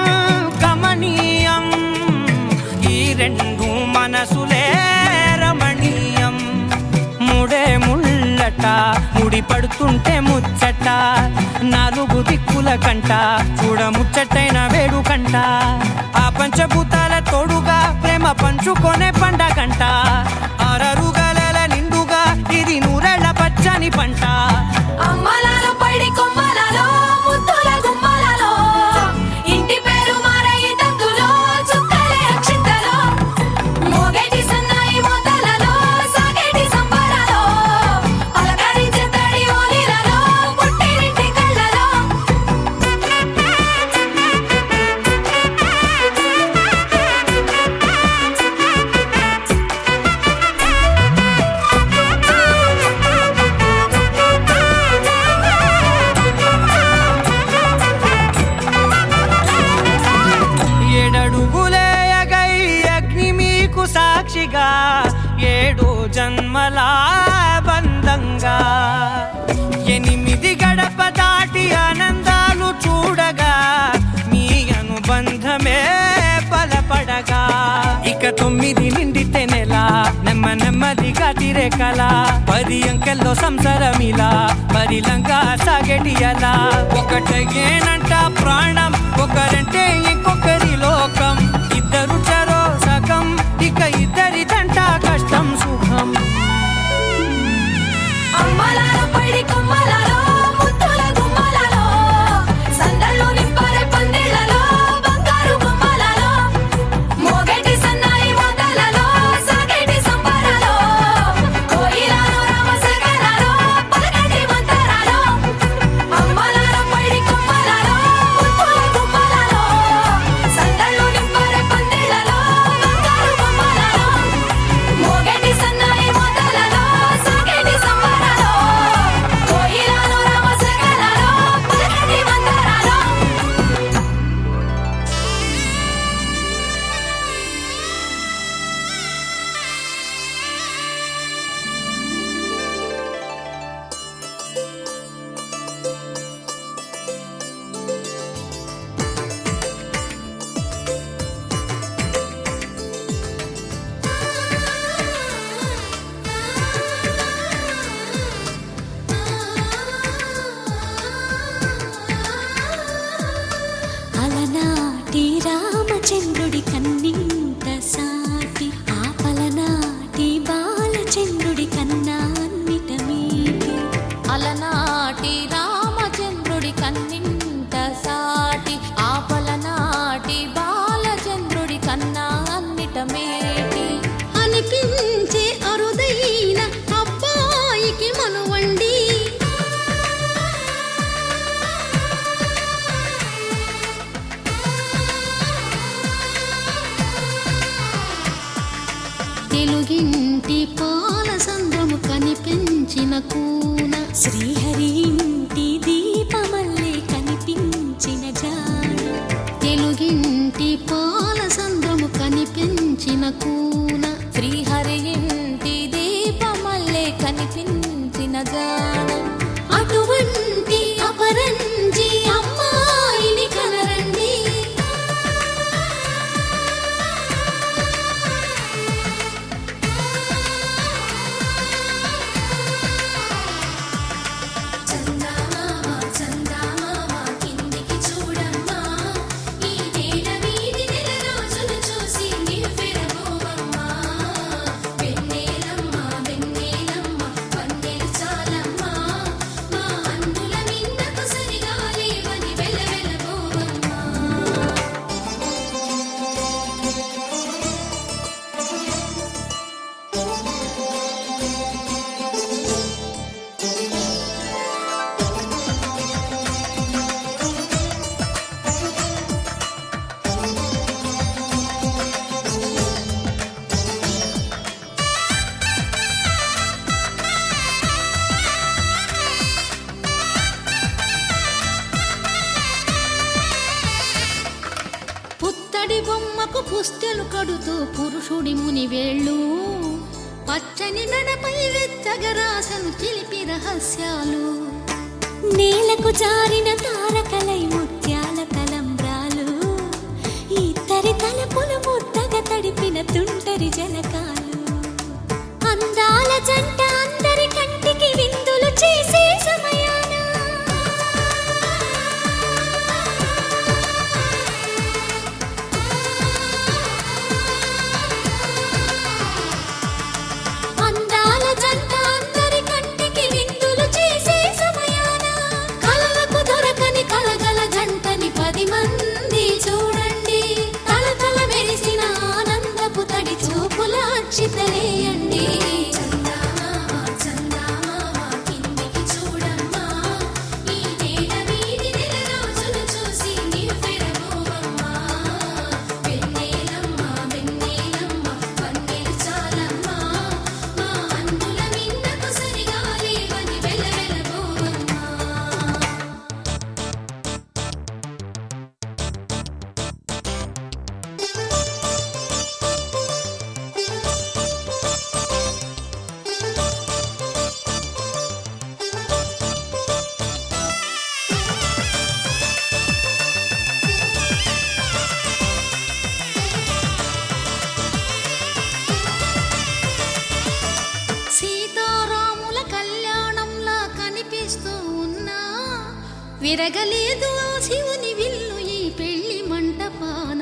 గమనీయం ఈ రెండు మనసులే రమణీయం ముడే ముళ్ళట ముడి పడుతుంటే ముచ్చట నాలుగు దిక్కుల కంట చూడ ముచ్చటైన వేడుకంట ఆ పంచభూతాల తోడుగా ప్రేమ పంచుకొనే పండగంట అరరుగల నిండుగా ఇది నూరెళ్ళ పచ్చని పంట అమ్మలాల పైడి కొమ్మలలో ముద్దుల గుమ్మలలో ఇంటి పేరు మారయి తంతులో చుక్కలే అక్షింతలో మోగేటి సన్నాయి మొదలలో సాగేటి సంబరాలో పలకరించే తడి ఓలిలలో పుట్టినింటి కళ్ళలో ఏడడుగులే ఎగై అగ్ని మీకు సాక్షిగా ఏడు జన్మల బంధంగా 8 గడప దాటి ఆనందాలు చూడగా మీ అనుబంధమే బలపడగా ఇక 9 నిండితే నెల నెమ్మదిగా తిరే కల 10 అంకెల్లో సంసారమిలా పరిలంగా సాగేటి అలా ఒకటేనంట ప్రాణం ఒకరంటే ఇంకొకరి లోకం ఇద్దరు చరో సగం ఇక ఇద్దరిదంట కష్టం సుఖం అమ్మలాల పైడి కొమ్మలలో ముద్దుల గుమ్మలలో సందళ్ళు నింపారే పందిళ్లలో బంగారు బొమ్మలలో మోగేటి సన్నాయి మొదలలో సాగేటి సంబరాలో కోయిలలో రామశకలలో పలకటి మంతరాలో అమ్మలాల పైడి కొమ్మలలో ముద్దుల గుమ్మలలో సందళ్ళు నింపారే పందిళ్లలో బంగారు బొమ్మలలో మోగేటి సన్నాయి మొదలలో సాగేటి సంబరాలో కోయిలలో రామశకలలో పలకటి మంతరాలో అలనాటి రామచంద్రుడి కన్నింత సాటి ఆపలనాటి బాలచంద్రుడి కన్నా అన్నిట మీటి అలనాటి రామచంద్రుడి కన్నింత సాటి ఆపలనాటి బాలచంద్రుడి కన్నా అన్నిట మేటి అనిపించే అరుదైన అబ్బాయికి మనువండి తెలుగింటి పాల సంద్రము కనిపించిన కూన శ్రీహరి ఇంటి దీపమల్లే కనిపించిన జాడ తెలుగింటి పాల సంద్రము కనిపించిన కూన శ్రీహరి ఇంటి దీపమల్లే కనిపించిన జాడ అటువంటి అపరంజి అమ్మాయిని కనరండి పుస్తెలు కడుతూ పురుషుడి ముని వేళ్ళు పచ్చని మెడపై వెచ్చగరాసను చిలిపి రహస్యాలు నేలకు జారిన తారకలై ముత్యాల తలంబ్రాలు ఇద్దరి తలపులు ముద్దగా తడిపిన తుంటరి జలకాలు అందాల జంట అందరి కంటికి విందులు చేసే సమయాన అందాల జంట అందరి కంటికి విందులు చేసే సమయాన కలలకు దొరకని కలగల జంటని 10 మంది చూడండి తలతల మెరిసిన ఆనందపు తడి చూపుల అచ్చితలేయండి సీతారాముల కళ్యాణంలా కనిపిస్తూ ఉన్నా విరగలేదు ఆ శివుని విల్లు ఈ పెళ్లి మంటపాన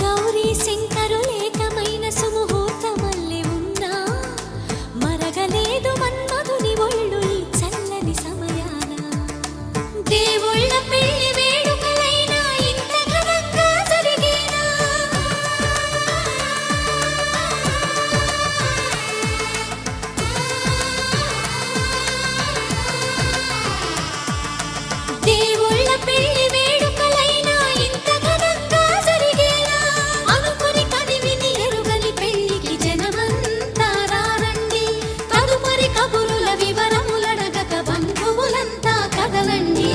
గౌరీ శంకరులేకమైన సుముహూర్తమల్లె ఉన్నా మరగలేదు మన్మధుని ఒళ్ళు ఈ చల్లని సమయాన దేవుళ్ళ పెళ్లి వేడుకలైనా ఇంత ఘనంగా జరిగేనా దేవుళ్ళ పెళ్లి వేడుకలైనా ఇంత ఘనంగా జరిగేనా అనుకుని కదివిని ఎరుగని పెళ్లికి జనమంతా రారండి తదుపరి కబురుల వివరములడగక బంధువులంతా కదలండి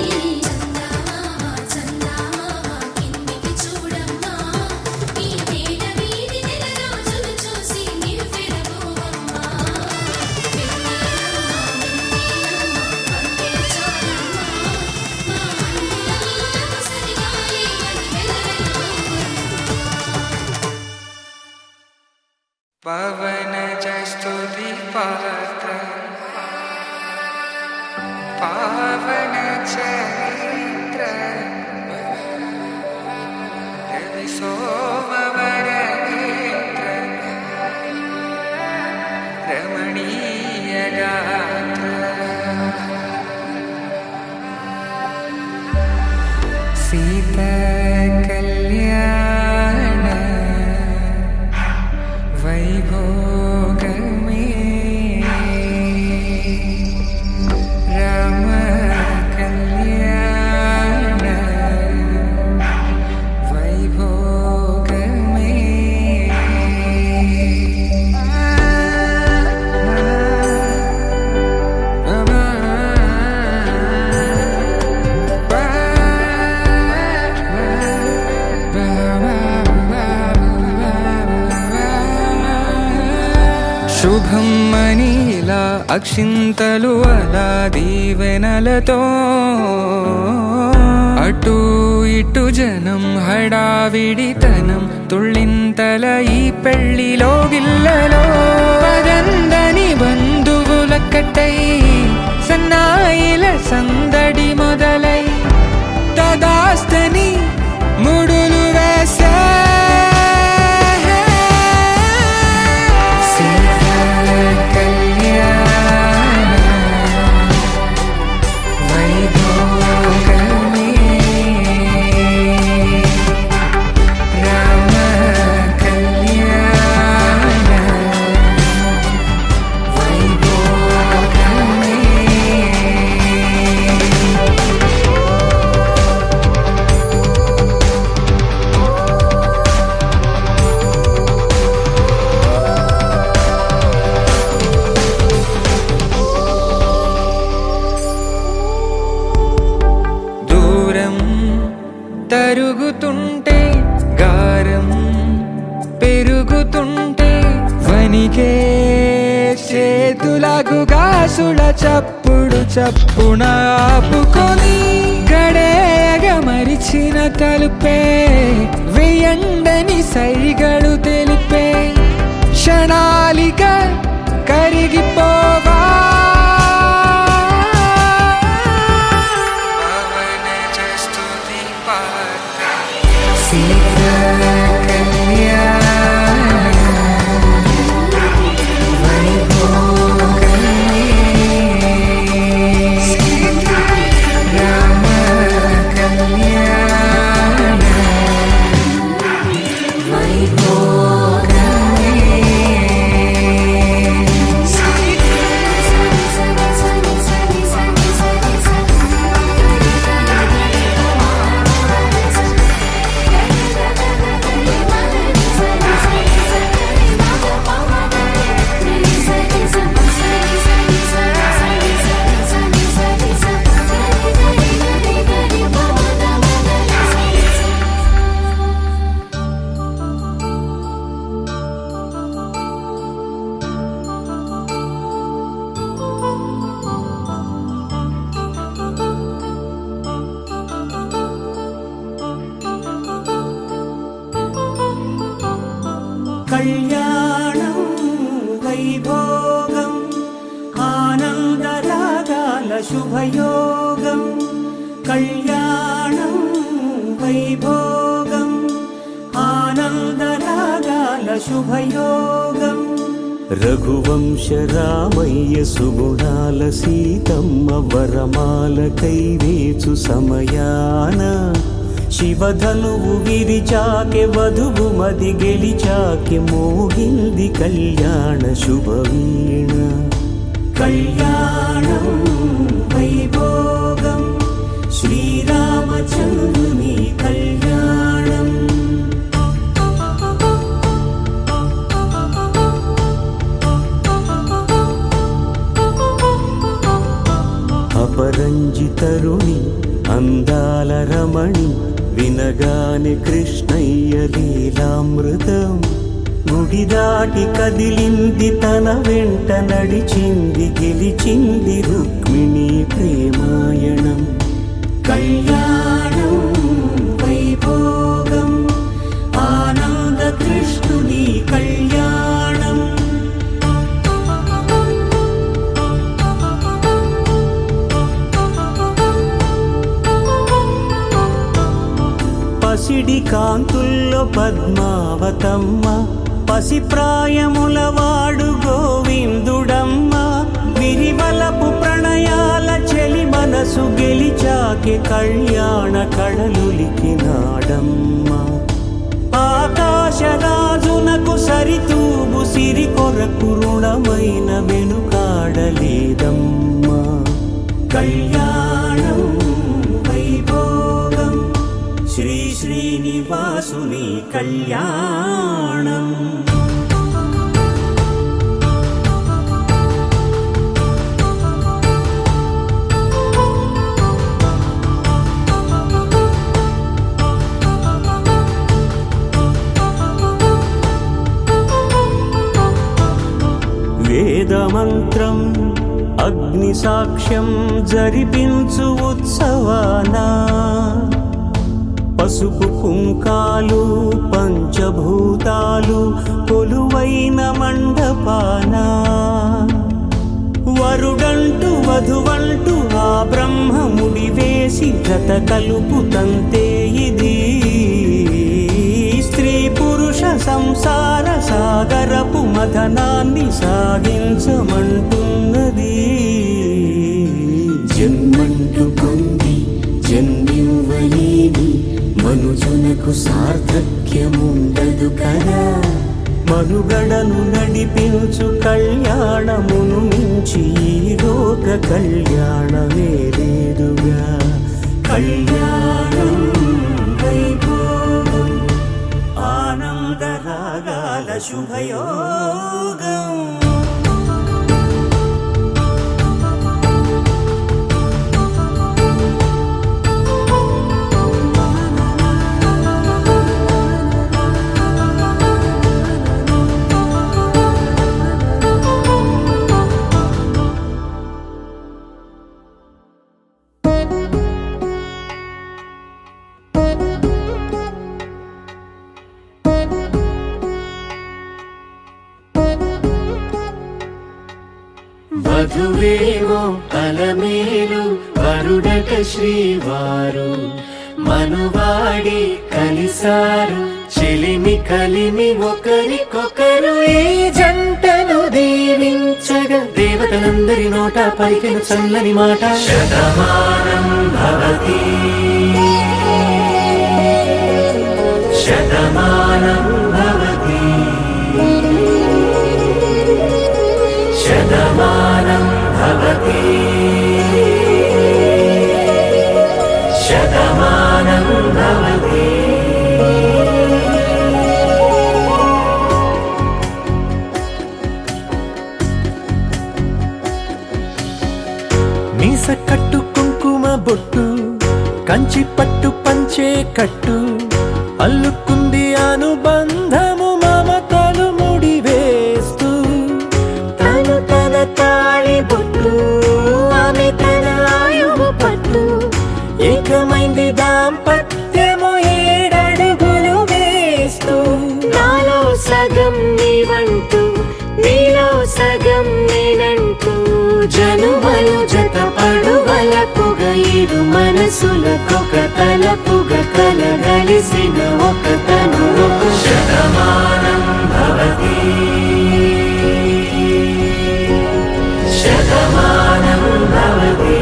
పవన జస్తుతి పాత్ర పావన చరిత్ర రవి సోమవర నేత్ర రమణీయ గాత్ర సీత కళ్యాణ వైభోగమే రామ కళ్యాణ వైభోగమే శుభం మనీలా అక్షింతలు అలా దీవెనలతో అటు ఇటు జనం హడావిడితనం తుళ్ళింతల ఈ పెళ్లిలో గిల్లలో పదందని బంధువులక్కటై సన్నాయిల సందడి మొదలై తదాస్తని ముడులు వేసా వైభోగమే చేతులకు గాసుల చప్పుడు చప్పున ఆపుకొని గడేయగ మరిచిన తలుపే వెయ్యండని సైగడు తెలిపే క్షణాలిక కరిగిపోవా కళ్యాణం వైభోగం ఆనందరాగాల శుభయోగం కళ్యాణం వైభోగం ఆనందరాగాల శుభయోగం రఘువంశ రామయ్య సుగుణాల సీతమ్మ వరమాల కైవేచు సమయాన శివధనువు విరిచాకె వధువు మది గెలిచాకె మోగింది కళ్యాణ శుభవీణ కళ్యాణం వైభోగం శ్రీరామచంద్రుని కళ్యాణం అపరంజి తరుణి అందాల రమణి వినగానే కృష్ణయ్య లీలామృతం గుడి దాటి కదిలింది తన వెంట నడిచింది గెలిచింది రుక్మిణి ప్రేమాయణం కళ్యాణం వైభోగం ఆనంద కృష్ణుని కళ్యాణం పసిడి కాంతుల్లో పద్మావతమ్మ పసిప్రాయముల వాడు గోవిందుడమ్మ విరివలపు ప్రణయాల చెలి మనసు గెలిచాకె కళ్యాణ కళలులికినాడమ్మ ఆకాశరాజునకు సరితూగు సిరి కొరకు రుణమైన వెనుకాడలేదమ్మ కళ్యాణం వైభోగం శ్రీ శ్రీనివాసుని కళ్యాణం వేదమంత్రం అగ్ని సాక్ష్యం జరిపించు ఉత్సవానా పసుపు కుంకాలు పంచభూతాలు కొలువైన మండపాన వరుడంటూ వధువంటూ ఆ బ్రహ్మముడి వేసి జత కలుపుతంతే ఇది స్త్రీ పురుష సంసార సాగరపు మథనాన్ని సాగించమంటున్నది జన్మంటూ పొంది జన్మివ్వలేని మనుజునకు సార్థక్యముండదు కదా మనుగడను నడిపించు కళ్యాణమును మించి ఈ లోక కళ్యాణమే లేదుగా కళ్యాణం వైభోగం ఆనందరాగాల శుభయోగం వధువేమో అలమేలు వరుడట శ్రీవారు మనువాడి కలిసారు చెలిమి కలిమి ఒకరికొకరు ఈ జంటను దీవించగా దేవతలందరి నోట పలికిన చల్లని మాట శతమానం భవతి శతమానం భవతి శతమానం భవతి శతమానం భవతి మీస కట్టు కుంకుమ బొట్టు కంచి పట్టు పంచే కట్టు అల్లుకుంది అనుబంధము మమతలు ముడివేస్తూ తను తన తాళి బొట్టు ఆమె తన ఆయువు పట్టు ఏకమైంది దాంపత్యము 7 అడుగులు వేస్తూ నాలో సగం నీవంటూ నీలో సగం నేనంటూ జనుమలు జత పడువలపుగ ఇరు మనసులకొక తలపుగ కలగలిసిన ఒక తను ఒక శతమానం భవతి శతమానం భవతి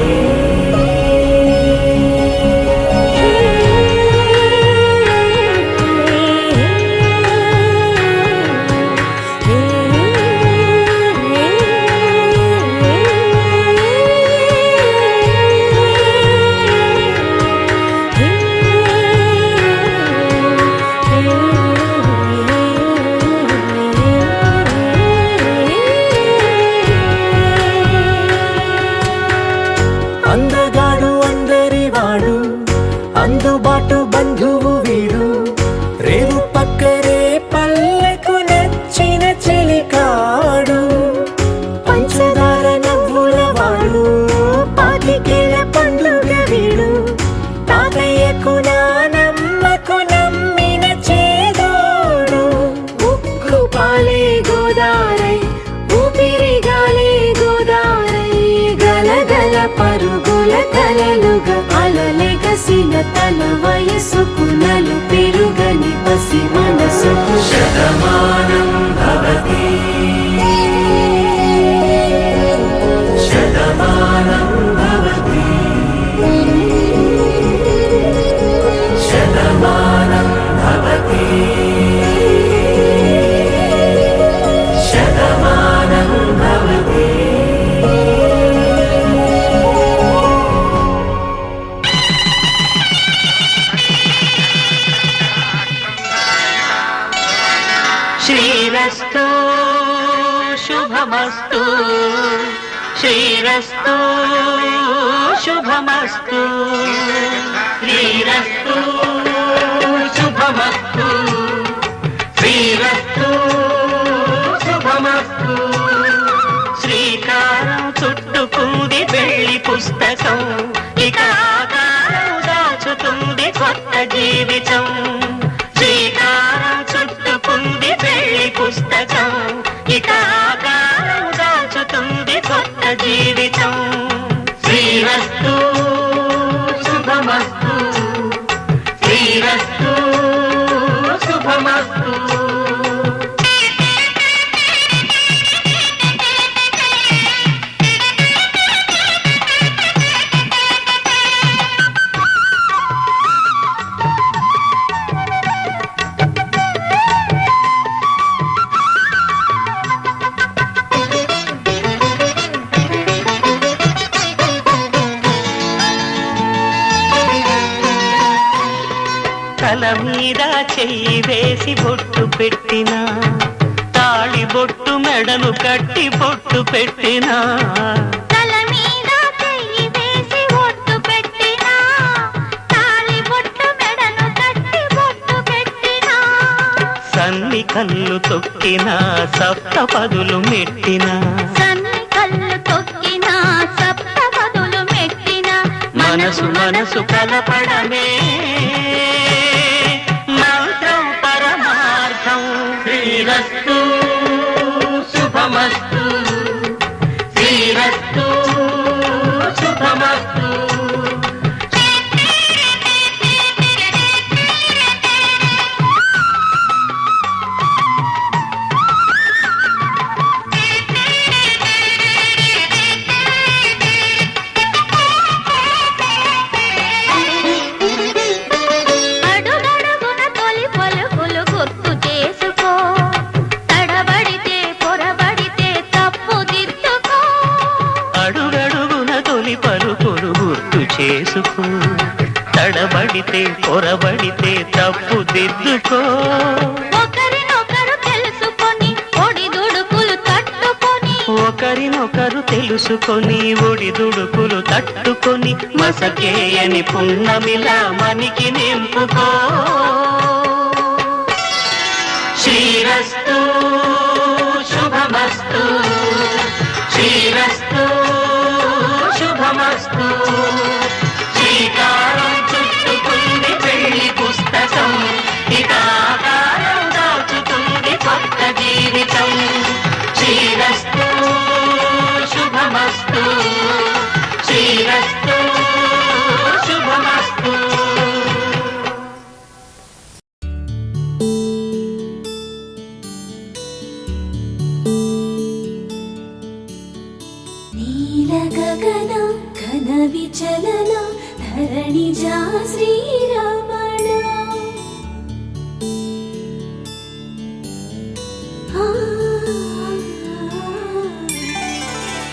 అందగాడు అందరివాడు అందుబాటు బంధువు వీడు రేవు పక్కరే పల్లెకు నచ్చిన చెలికాడు పంచదార నవ్వుల వాడు పాతికేల పండుగ వీడు తాతయ్యకు నానమ్మకు నమ్మిన చేదోడు ఉక్కు పాలే గోదారై ఊపిరి గాలే గోదారై గలగల పరుగుల కలలుగా అలలెగసిన తన వయసుకు నలు పెరుగని పసి మనసుకు శతమానం భవతి శతమానం భవతి శతమానం భవతి శతమానం భవతి శ్రీరస్తు శుభమస్తు శ్రీరస్తు శుభమస్తు శ్రీరస్తు శుభమస్తు శ్రీరస్తు శుభమస్తు శ్రీకారం చుట్టుకుంది పెళ్లి పుస్తకం ఇక ఆకారం దాచుతుంది కొత్త జీవితం శ్రీకారం చుట్టుకుంది పెళ్లి పుస్తకం ఇక ఆకారం దాచుతుంది కొత్త జీవితం శ్రీరస్తు శుభమస్తు శ్రీరస్తు శుభమస్తు తల మీద చెయ్యి వేసి బొట్టు పెట్టినా తాళి బొట్టు మెడను కట్టి బొట్టు పెట్టినా తల మీద చెయ్యి వేసి బొట్టు పెట్టినా తాళి బొట్టు మెడను కట్టి బొట్టు పెట్టినా సన్ని కళ్ళు తొక్కినా సప్త పదులు మెట్టినా సన్ని కళ్ళు తొక్కినా సప్త పదులు మెట్టినా మనసు మనసు కలపడమే మంత్రం పరమార్థం శ్రీరస్తు శుభమస్తు శ్రీ చేసుకో, తడబడితే పొరబడితే తప్పు దిద్దుకో. ఒకరినొకరు తెలుసుకొని ఒడిదుడుకులు తట్టుకొని, ఒకరినొకరు తెలుసుకొని ఒడిదుడుకులు తట్టుకొని, మసకేయని పున్నమిలా మనికి నింపుకో. శ్రీరస్తు శుభమస్తు, శ్రీరస్తు శుభమస్తు. శ్రీకారం చుట్టుకుంది పెళ్లి పుస్తకం, ఇకాకారం దాచుతుంది కొత్త జీవితం. శ్రీరస్తు శుభమస్తు, శ్రీరస్తు శుభమస్తు. నీల గగన ఘన విచలన ధరణిజా శ్రీరమణ.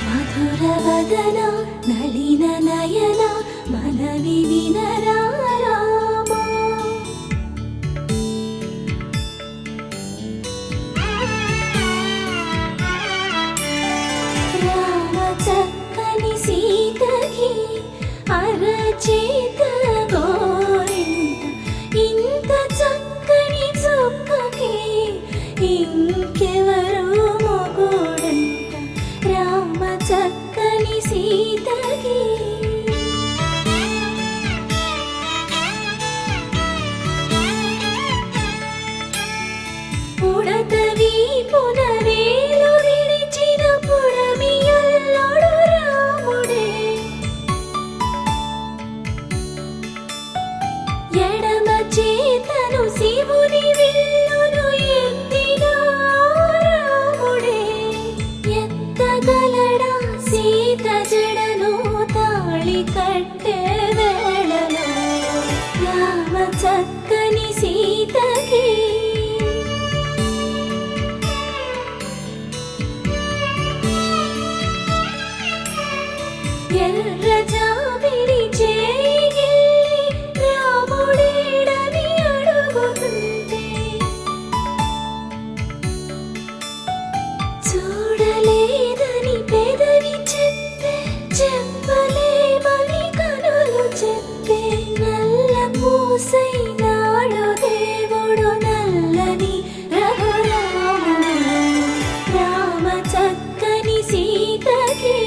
మధుర వదన నళిన నయన మనవి వినరా రామ. రామ చక్కని సీతకి అరచేత గోరింట, ఇంత చక్కని చుక్కకి ఇంకెవరు మొగుడంట. రామ చక్కని సీతకి పుడతవి పునవేలు విడిచిన పుడమియల్లోడు రాముడే. ఎడమ చేతను శివుని విల్లును ఎత్తిన రాముడే. ఎత్తగలడా సీత జడను తాళి కట్టే వేళలో. రామ చక్కని సీతకి ఎర్ర జాబిలి చేయి రాముడేడని అడుగుతుంటే, చూడలేదని పెదవి చెప్పే, చెప్పలేమని కనులు చెప్పే. నల్ల పూసై నాడు దేవుడు నల్లని రఘురాముడు. రామ చక్కని సీతకి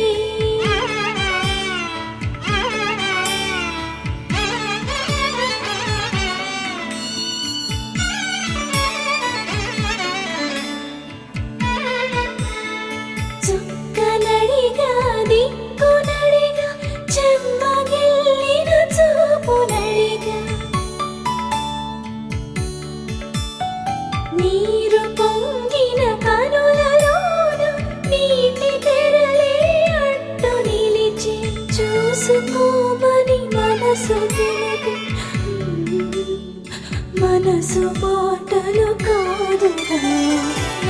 చుక్కనడిగా దిక్కునడిగా చెమ్మగిల్లిన చూపునడిగా. నీరు పొంగిన కనులలోన నీటి తెరలే అడ్డు నిలిచి, చూసుకోమని మనసు తెలిపి, మనసు మాటలు కాదుగా.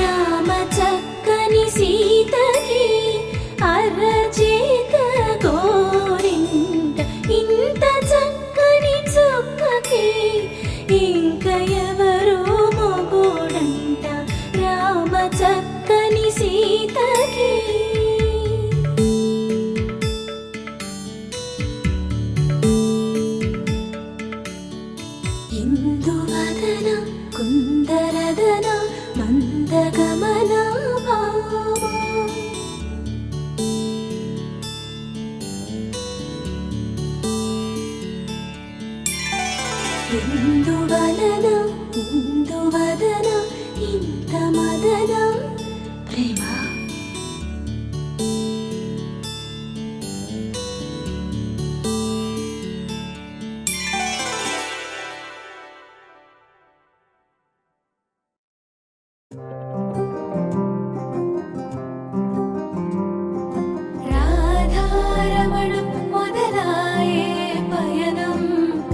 రామ చక్కని సీతకి అరచేత గోరింట, ఇంత చక్కని చుక్కకి ఇంక ఎవరు మొగుడంట. రామ చక్కని సీతకి ఇందువదన కుందరదన మందగమన భావ. ఇందువలన ఇందువదన ఇంత మదన ప్రేమ. రాధారమణం మొదలాయే పయనం,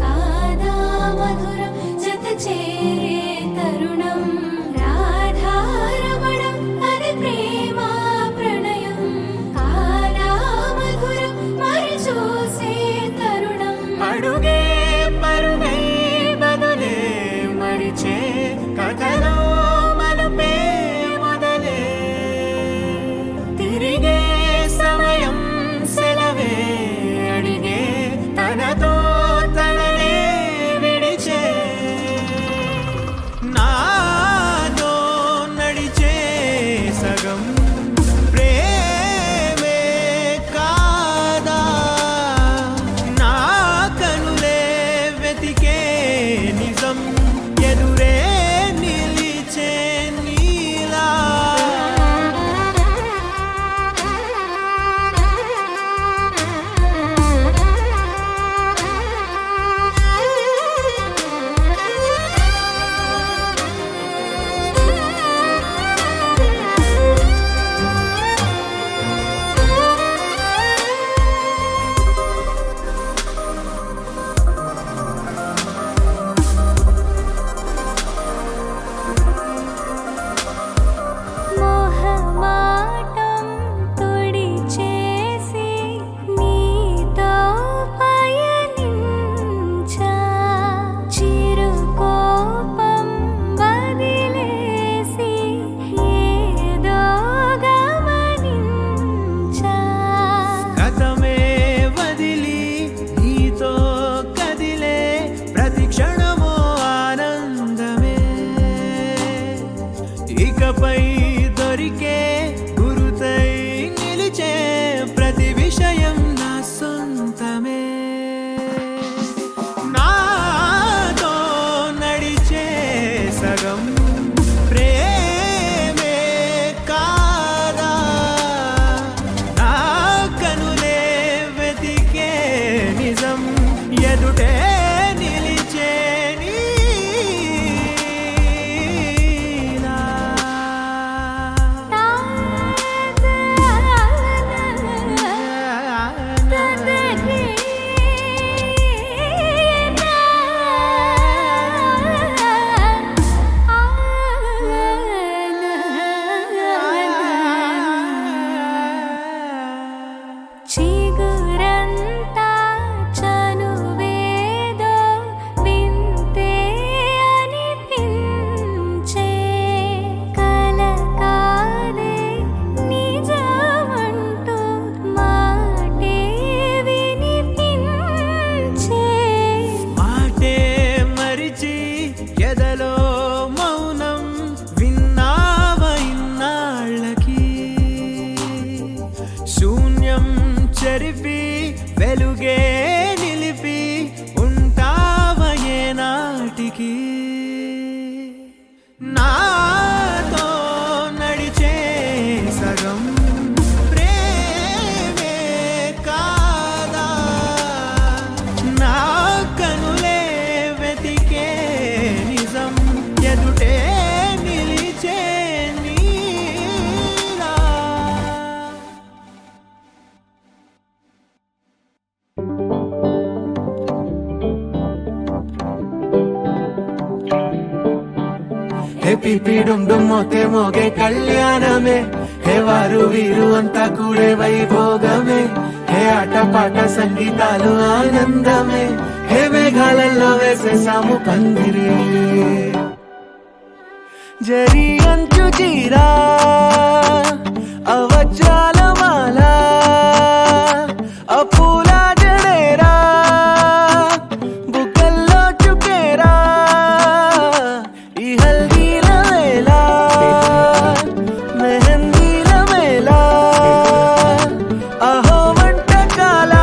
కాదా మధురం జత చేరే తరుణం. రాధారమణం అది ప్రేమ అడుగే పరుగై బదులే మడిచే కథలో మలుపే మొదలే తిరిగే సమయం సెలవే అడిగే తనతో తననే విడిచే నాతో నడిచే సగం ప్రేమే కాదా నా కనులే వెతికే నిజం ఎదురే నిలిచే నీలా మోహమాటం తుడిచేసి నీతో పయనించా చిరుకోపం వదిలేసి ఏదో గమనించా గతమే వదిలి నీతో కదిలే ప్రతి క్షణమో ఆనందమే ఇకపై దొరికే గురుతై నిలిచే ప్రతి విషయం నా సొంతమే నాతో నడిచే సగం ప్రేమే కాదా నా కనులే వెతికే నిజం ఎదుటే నిలిచే నీలా చిగురంతా చనువేదో వింతే అనిపించే కల కాదే నిజమంటూ మాటే వినిపించే మాటే మరిచి ఎదలో మౌనం విన్నావ ఇన్నాళ్ళకి శూన్యం చెరిపి వెలుగే నిలిపి ఉంటావ ఏనాటికి నాతో నడిచే సగం ప్రేమే కాదా నా కనులే వెతికే నిజం ఎదుటే నిలిచే నీలా హే పిపి డుమ్ డుమ్ మోతే మోగే కళ్యాణమే హే వారు వీరు అంతా కూడే వైభోగమే హే ఆట పాట సంగీతాలు ఆనందమే హే మేఘాలలో వేసేసాము పందిరి జరి అంచు జీరా అవజ్రాల మాల అపూల జడేరా బుగ్గల్లో చుకేరా ఈ హల్దీల వేళ మెహందీల మేళ అహో వంటకాల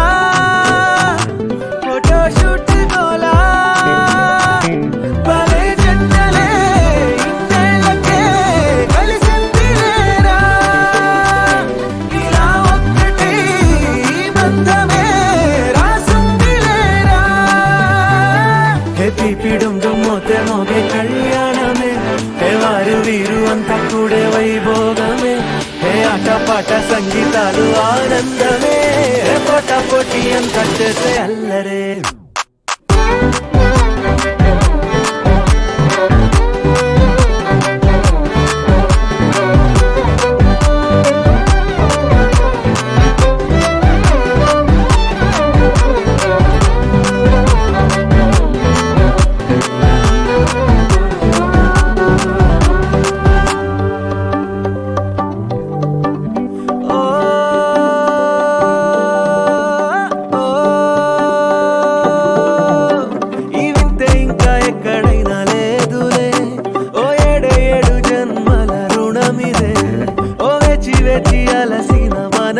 ఫోటోషూట్ గోలా భలే జంటలే ఇన్నేళ్ళకే కలిసింది లేరా ఇలా ఒక్కటి బంధమే రాసుంది లేరా హే పిపి డుమ్ డుమ్ మోతే మోగే కళ్యాణమే హే వారు వీరు అంతా కూడే వైభోగమే హే ఆట పాట సంగీతాలు ఆనందమే హే పోటా పోటీ అంతా చేసే అల్లరే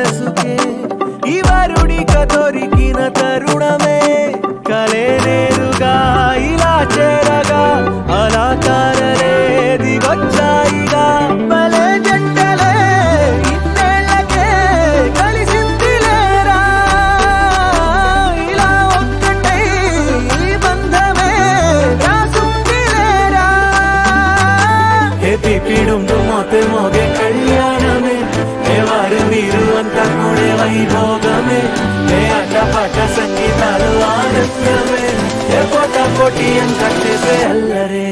మనసుకే ఈ వరుడిక దొరికిన తరుణమే కలే నేరుగా ఇలా చేరగా అలా తారలే దిగొచ్చాయిగా భలే జంటలే ఇన్నేళ్ళకే కలిసింది లేరా ఇలా ఒక్కటై ఈ బంధమే రాసుంది లేరా హే పీడుం మోతే మోగే కళ్యాణమే హే వారు వీరు అంతా కూడే వైభోగమే హే అట్ట పాట సంగీతాలు ఆనందమే హే పోటా పోటీ అంత చేసే అల్లరే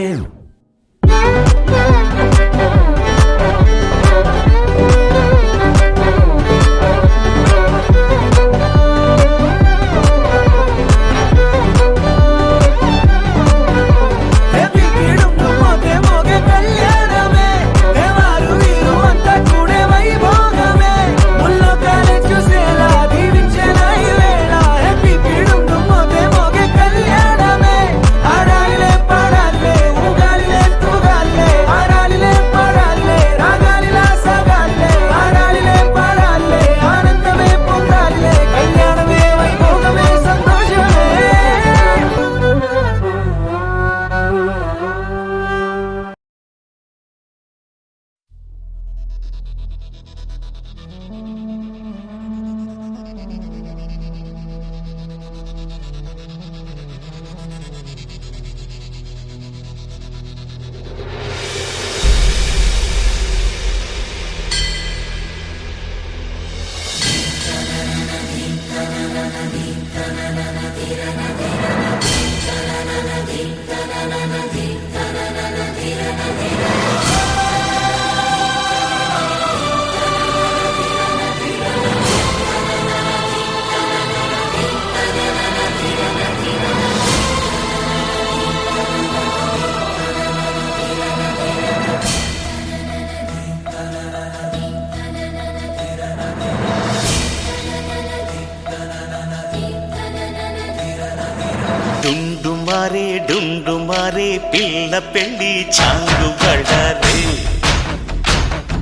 డుండుమారే పిల్ల పెళ్ళి చాంగు బళ్ళారే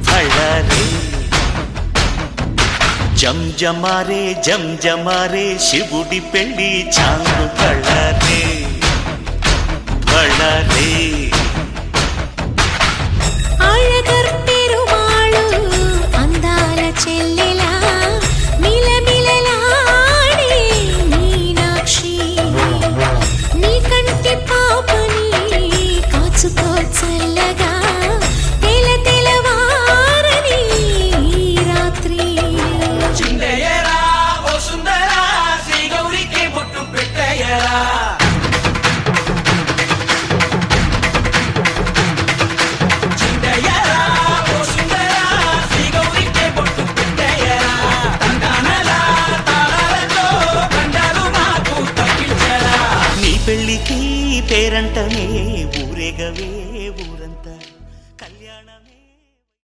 బళ్ళారే జంజమారే శివుడి పెళ్ళి చాంగు బళ్ళారే బళ్ళారే అందాల చెల్లెలా మిలమిలలాడే మీనాక్షి నీ కంటి పాపని కాచుకో చల్లగా తెలవారని రాత్రి చిందయ్యరా ఓ సుందరా శ్రీ గౌరికి బొట్టు పెట్టయ్యరా చిందయ్యరా ఓ సుందరా శ్రీ గౌరికి బొట్టు పెట్టయ్యరా తందానలా తాళాలతో కండాలు నాకు తప్పించరా నీ పెళ్ళికి పేరంటమే ఊరేగవే